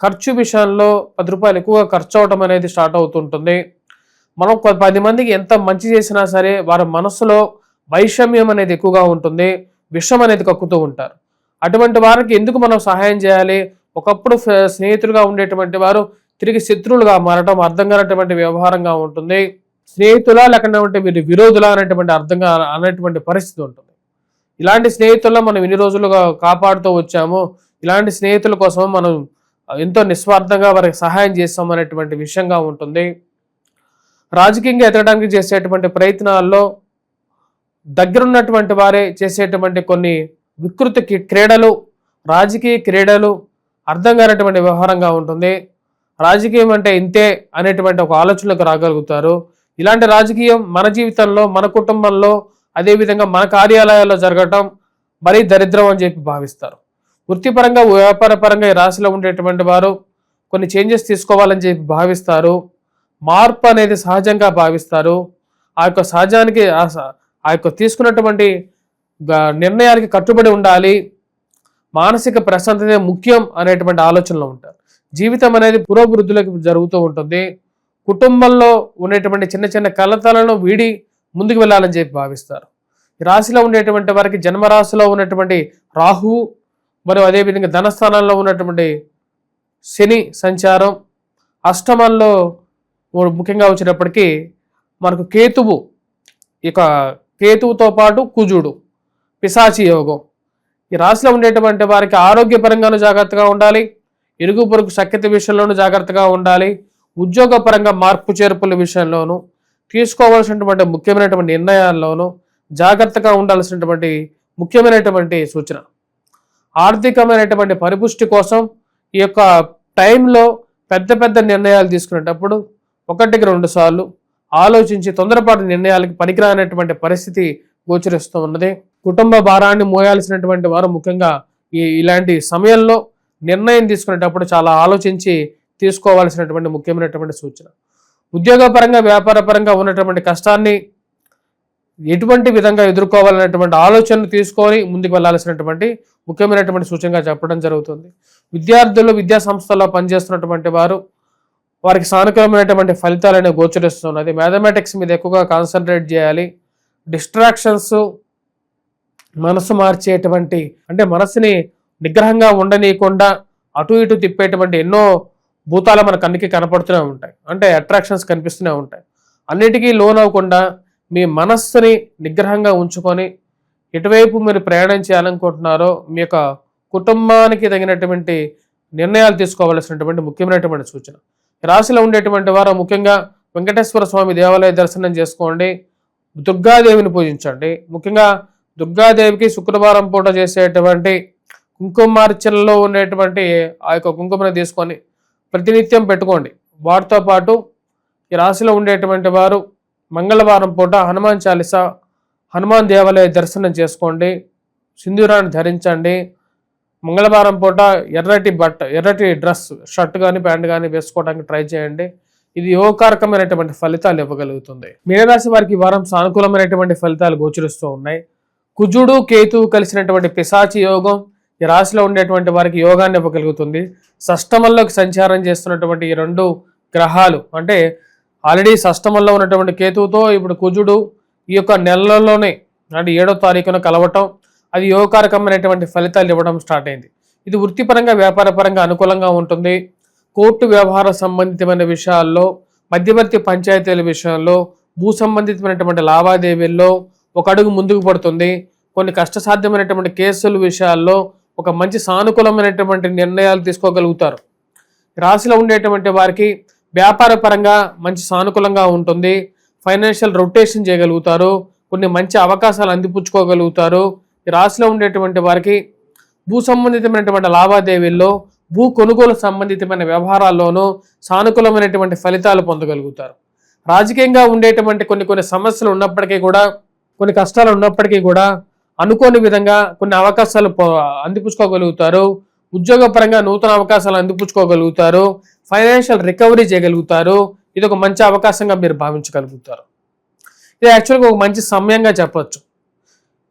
ఖర్చు విషయంలో 10 రూపాయలు ఎక్కువగా ఖర్చు అవడం అనేది స్టార్ట్ అవుతుంటుంది. మనం 10 మందికి ఎంత మంచి చేసినా సరే వారి మనసులో వైషమ్యం అనేది ఎక్కువగా ఉంటుంది, విషం అనేది కక్కుతూ ఉంటారు. అటువంటి వారికి ఎందుకు మనం సహాయం చేయాలి? ఒకప్పుడు స్నేహితులుగా ఉండేటువంటి వారు తిరిగి శత్రువులుగా మారడం అర్థం కానటువంటి వ్యవహారంగా ఉంటుంది. స్నేహితులా లేకపోతే మీరు విరోధులా అనేటువంటి పరిస్థితి ఉంటుంది. ఇలాంటి స్నేహితుల్లో మనం ఇన్ని రోజులుగా కాపాడుతూ వచ్చాము, ఇలాంటి స్నేహితుల కోసం మనం ఎంతో నిస్వార్థంగా వారికి సహాయం చేస్తాం అనేటువంటి విషయంగా ఉంటుంది. రాజకీయంగా ఎదగడానికి చేసేటువంటి ప్రయత్నాల్లో దగ్గరున్నటువంటి వారే చేసేటువంటి కొన్ని వికృతి క్రీడలు, రాజకీయ క్రీడలు అర్థం కానటువంటి వ్యవహారంగా ఉంటుంది. రాజకీయం అంటే ఇంతే అనేటువంటి ఒక ఆలోచనలకు రాగలుగుతారు. ఇలాంటి రాజకీయం మన జీవితంలో, మన కుటుంబంలో, అదేవిధంగా మన కార్యాలయాల్లో జరగటం మరీ దరిద్రం అని చెప్పి భావిస్తారు. వృత్తిపరంగా వ్యాపారపరంగా ఈ రాశిలో ఉండేటువంటి వారు కొన్ని చేంజెస్ తీసుకోవాలని చెప్పి భావిస్తారు. మార్పు అనేది సహజంగా భావిస్తారు. ఆ యొక్క సహజానికి ఆ యొక్క తీసుకున్నటువంటి నిర్ణయానికి కట్టుబడి ఉండాలి. మానసిక ప్రశాంతతే ముఖ్యం అనేటువంటి ఆలోచనలో ఉంటారు. జీవితం అనేది పురోభివృద్ధిలోకి జరుగుతూ ఉంటుంది. కుటుంబంలో ఉండేటువంటి చిన్న చిన్న కలతలను వీడి ముందుకు వెళ్ళాలని చెప్పి భావిస్తారు. ఈ రాశిలో ఉండేటువంటి వారికి జన్మరాశిలో ఉన్నటువంటి రాహువు మరియు అదేవిధంగా ధనస్థానంలో ఉన్నటువంటి శని సంచారం, అష్టమంలో ముఖ్యంగా వచ్చేటప్పటికీ మనకు కేతువు, ఇక కేతువుతో పాటు కుజుడు, పిశాచి యోగం. ఈ రాశిలో ఉండేటువంటి వారికి ఆరోగ్యపరంగానూ జాగ్రత్తగా ఉండాలి, ఇరుగు పొరుగు సఖ్యత విషయంలోనూ జాగ్రత్తగా ఉండాలి, ఉద్యోగపరంగా మార్పు చేర్పుల విషయంలోనూ, తీసుకోవాల్సినటువంటి ముఖ్యమైనటువంటి నిర్ణయాల్లోనూ జాగ్రత్తగా ఉండాల్సినటువంటి ముఖ్యమైనటువంటి సూచన. ఆర్థికమైనటువంటి పరిపుష్టి కోసం ఈ యొక్క టైంలో పెద్ద పెద్ద నిర్ణయాలు తీసుకునేటప్పుడు ఒకటికి 2 సార్లు ఆలోచించి తొందరపాటు నిర్ణయాలకి పనికిరానటువంటి పరిస్థితి గోచరిస్తూ ఉన్నది. కుటుంబ భారాన్ని మోయాల్సినటువంటి వారు ముఖ్యంగా ఇలాంటి సమయంలో నిర్ణయం తీసుకునేటప్పుడు చాలా ఆలోచించి తీసుకోవాల్సినటువంటి ముఖ్యమైనటువంటి సూచన. ఉద్యోగపరంగా వ్యాపారపరంగా ఉన్నటువంటి కష్టాన్ని ఎటువంటి విధంగా ఎదుర్కోవాలనేటువంటి ఆలోచనలు తీసుకొని ముందుకు వెళ్లాల్సినటువంటి ముఖ్యమైనటువంటి సూచనగా చెప్పడం జరుగుతుంది. విద్యార్థులు విద్యా సంస్థల్లో పనిచేస్తున్నటువంటి వారికి సానుకూలమైనటువంటి ఫలితాలను గోచరిస్తున్నది. మ్యాథమెటిక్స్ మీద ఎక్కువగా కాన్సన్ట్రేట్ చేయాలి. డిస్ట్రాక్షన్స్, మనసు మార్చేటువంటి అంటే మనసుని నిగ్రహంగా ఉండనీయకుండా అటు ఇటు తిప్పేటువంటి ఎన్నో భూతాలు మన కన్నుకి కనపడుతూనే ఉంటాయి, అంటే అట్రాక్షన్స్ కనిపిస్తూనే ఉంటాయి. అన్నిటికీ లోనవ్వకుండా మీ మనస్సుని నిగ్రహంగా ఉంచుకొని ఎటువైపు మీరు ప్రయాణం చేయాలనుకుంటున్నారో మీ యొక్క కుటుంబానికి తగినటువంటి నిర్ణయాలు తీసుకోవాల్సినటువంటి ముఖ్యమైనటువంటి సూచన. రాశిలో ఉండేటువంటి వారు ముఖ్యంగా వెంకటేశ్వర స్వామి దేవాలయ దర్శనం చేసుకోండి, దుర్గాదేవిని పూజించండి. ముఖ్యంగా దుర్గాదేవికి శుక్రవారం పూట చేసేటువంటి కుంకుమార్చనలో ఉండేటువంటి ఆ యొక్క కుంకుమను తీసుకొని ప్రతినిత్యం పెట్టుకోండి. వాటితో పాటు ఈ రాశిలో ఉండేటువంటి వారు మంగళవారం పూట హనుమాన్ చాలీసా, హనుమాన్ దేవాలయ దర్శనం చేసుకోండి, సింధూరాన్ని ధరించండి. మంగళవారం పూట ఎర్రటి డ్రెస్, షర్ట్ కానీ ప్యాంట్ కానీ వేసుకోవడానికి ట్రై చేయండి. ఇది యోగకారకమైనటువంటి ఫలితాలు ఇవ్వగలుగుతుంది. మీనరాశి వారికి ఈ వారం సానుకూలమైనటువంటి ఫలితాలు గోచరిస్తూ ఉన్నాయి. కుజుడు కేతువు కలిసినటువంటి పిశాచి యోగం ఈ రాశిలో ఉండేటువంటి వారికి యోగాన్ని ఇవ్వగలుగుతుంది. షష్టమంలోకి సంచారం చేస్తున్నటువంటి ఈ 2 గ్రహాలు అంటే ఆల్రెడీ షష్టమంలో ఉన్నటువంటి కేతువుతో ఇప్పుడు కుజుడు ఈ యొక్క నెలలోనే అంటే 7వ తారీఖున కలవటం, అది యోగకారకమైనటువంటి ఫలితాలు ఇవ్వడం స్టార్ట్ అయింది. ఇది వృత్తిపరంగా వ్యాపారపరంగా అనుకూలంగా ఉంటుంది. కోర్టు వ్యవహార సంబంధితమైన విషయాల్లో, మధ్యవర్తి పంచాయతీల విషయంలో, భూ సంబంధితమైనటువంటి లావాదేవీల్లో ఒక అడుగు ముందుకు పడుతుంది. కొన్ని కష్టసాధ్యమైనటువంటి కేసుల విషయాల్లో ఒక మంచి సానుకూలమైనటువంటి నిర్ణయాలు తీసుకోగలుగుతారు. రాశిలో ఉండేటువంటి వారికి వ్యాపార పరంగా మంచి సానుకూలంగా ఉంటుంది. ఫైనాన్షియల్ రొటేషన్ చేయగలుగుతారు, కొన్ని మంచి అవకాశాలు అందిపుచ్చుకోగలుగుతారు. ఈ రాశిలో ఉండేటువంటి వారికి భూ సంబంధితమైనటువంటి లావాదేవీల్లో, భూ కొనుగోలు సంబంధితమైన వ్యవహారాల్లోనూ సానుకూలమైనటువంటి ఫలితాలు పొందగలుగుతారు. రాజకీయంగా ఉండేటువంటి కొన్ని సమస్యలు ఉన్నప్పటికీ కూడా, కొన్ని కష్టాలు ఉన్నప్పటికీ కూడా అనుకోని విధంగా కొన్ని అవకాశాలు అందిపుచ్చుకోగలుగుతారు. ఉద్యోగపరంగా నూతన అవకాశాలు అందిపుచ్చుకోగలుగుతారు. ఫైనాన్షియల్ రికవరీ చేయగలుగుతారు. ఇది ఒక మంచి అవకాశంగా మీరు భావించగలుగుతారు. ఇది యాక్చువల్గా ఒక మంచి సమయంగా చెప్పొచ్చు.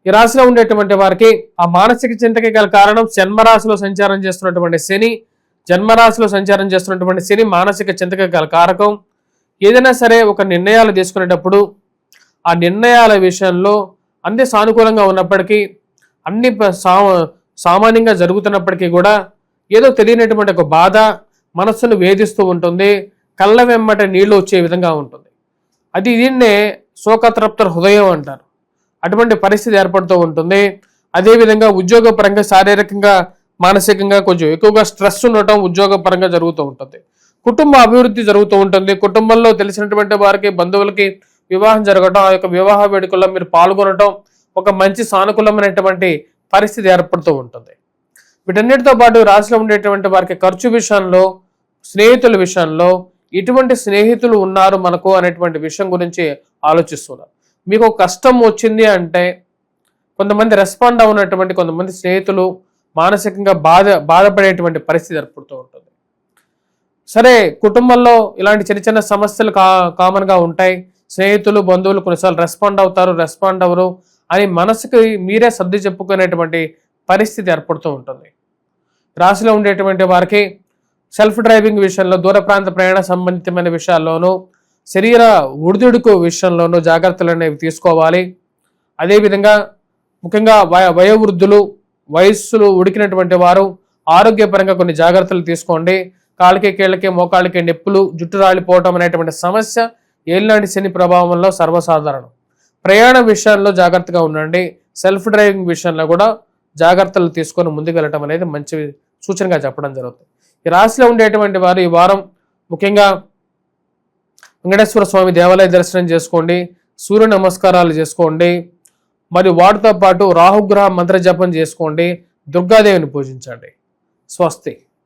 ఈ రాశిలో ఉండేటువంటి వారికి ఆ మానసిక చింతకి గల కారణం జన్మరాశిలో సంచారం చేస్తున్నటువంటి శని మానసిక చింతకి గల కారకం. ఏదైనా సరే ఒక నిర్ణయాలు తీసుకునేటప్పుడు ఆ నిర్ణయాల విషయంలో అన్ని సానుకూలంగా ఉన్నప్పటికీ, అన్ని సామాన్యంగా జరుగుతున్నప్పటికీ కూడా ఏదో తెలియనటువంటి ఒక బాధ మనస్సును వేధిస్తూ ఉంటుంది. కళ్ళ వెంబట నీళ్లు వచ్చే విధంగా ఉంటుంది. అది దీన్నే శోకతృప్త హృదయం అంటారు. అటువంటి పరిస్థితి ఏర్పడుతూ ఉంటుంది. అదేవిధంగా ఉద్యోగపరంగా, శారీరకంగా, మానసికంగా కొంచెం ఎక్కువగా స్ట్రెస్ ఉండటం ఉద్యోగపరంగా జరుగుతూ ఉంటుంది. కుటుంబ అభివృద్ధి జరుగుతూ ఉంటుంది. కుటుంబంలో తెలిసినటువంటి వారికి, బంధువులకి వివాహం జరగటం, ఆ యొక్క వివాహ వేడుకల్లో మీరు పాల్గొనటం ఒక మంచి సానుకూలమైనటువంటి పరిస్థితి ఏర్పడుతూ ఉంటుంది. వీటన్నిటితో పాటు రాశిలో ఉండేటువంటి వారికి ఖర్చు విషయంలో, స్నేహితుల విషయంలో ఇటువంటి స్నేహితులు ఉన్నారు మనకు అనేటువంటి విషయం గురించి ఆలోచిస్తున్నారు. మీకు కష్టం వచ్చింది అంటే కొంతమంది రెస్పాండ్ అవునటువంటి కొంతమంది స్నేహితులు మానసికంగా బాధపడేటువంటి పరిస్థితి ఏర్పడుతూ ఉంటుంది. సరే, కుటుంబంలో ఇలాంటి చిన్న సమస్యలు కామన్గా ఉంటాయి. స్నేహితులు, బంధువులు కొన్నిసార్లు రెస్పాండ్ అవ్వరు అని మనసుకి మీరే సర్ది చెప్పుకునేటువంటి పరిస్థితి ఏర్పడుతూ ఉంటుంది. రాశిలో ఉండేటువంటి వారికి సెల్ఫ్ డ్రైవింగ్ విషయంలో, దూర ప్రాంత ప్రయాణ సంబంధితమైన విషయాల్లోనూ, శరీర ఒడిదుడుకు విషయంలోనూ జాగ్రత్తలు అనేవి తీసుకోవాలి. అదేవిధంగా ముఖ్యంగా వయోవృద్ధులు, వయస్సులు ఉడికినటువంటి వారు ఆరోగ్యపరంగా కొన్ని జాగ్రత్తలు తీసుకోండి. కాళ్ళకి, కీళ్ళకి, మోకాళ్ళకి నొప్పులు, జుట్టు రాలిపోవటం అనేటువంటి సమస్య ఏలినాటి శని ప్రభావంలో సర్వసాధారణం. ప్రయాణ విషయాల్లో జాగ్రత్తగా ఉండండి. సెల్ఫ్ డ్రైవింగ్ విషయంలో కూడా జాగ్రత్తలు తీసుకొని ముందుకు వెళ్ళటం అనేది మంచి సూచనగా చెప్పడం జరుగుతుంది. ఈ రాశిలో ఉండేటువంటి వారు ఈ వారం ముఖ్యంగా వెంకటేశ్వర స్వామి దేవాలయ దర్శనం చేసుకోండి, సూర్య నమస్కారాలు చేసుకోండి, మరియు వాటితో పాటు రాహుగ్రహ మంత్ర జపం చేసుకోండి, దుర్గాదేవిని పూజించండి. స్వస్తి.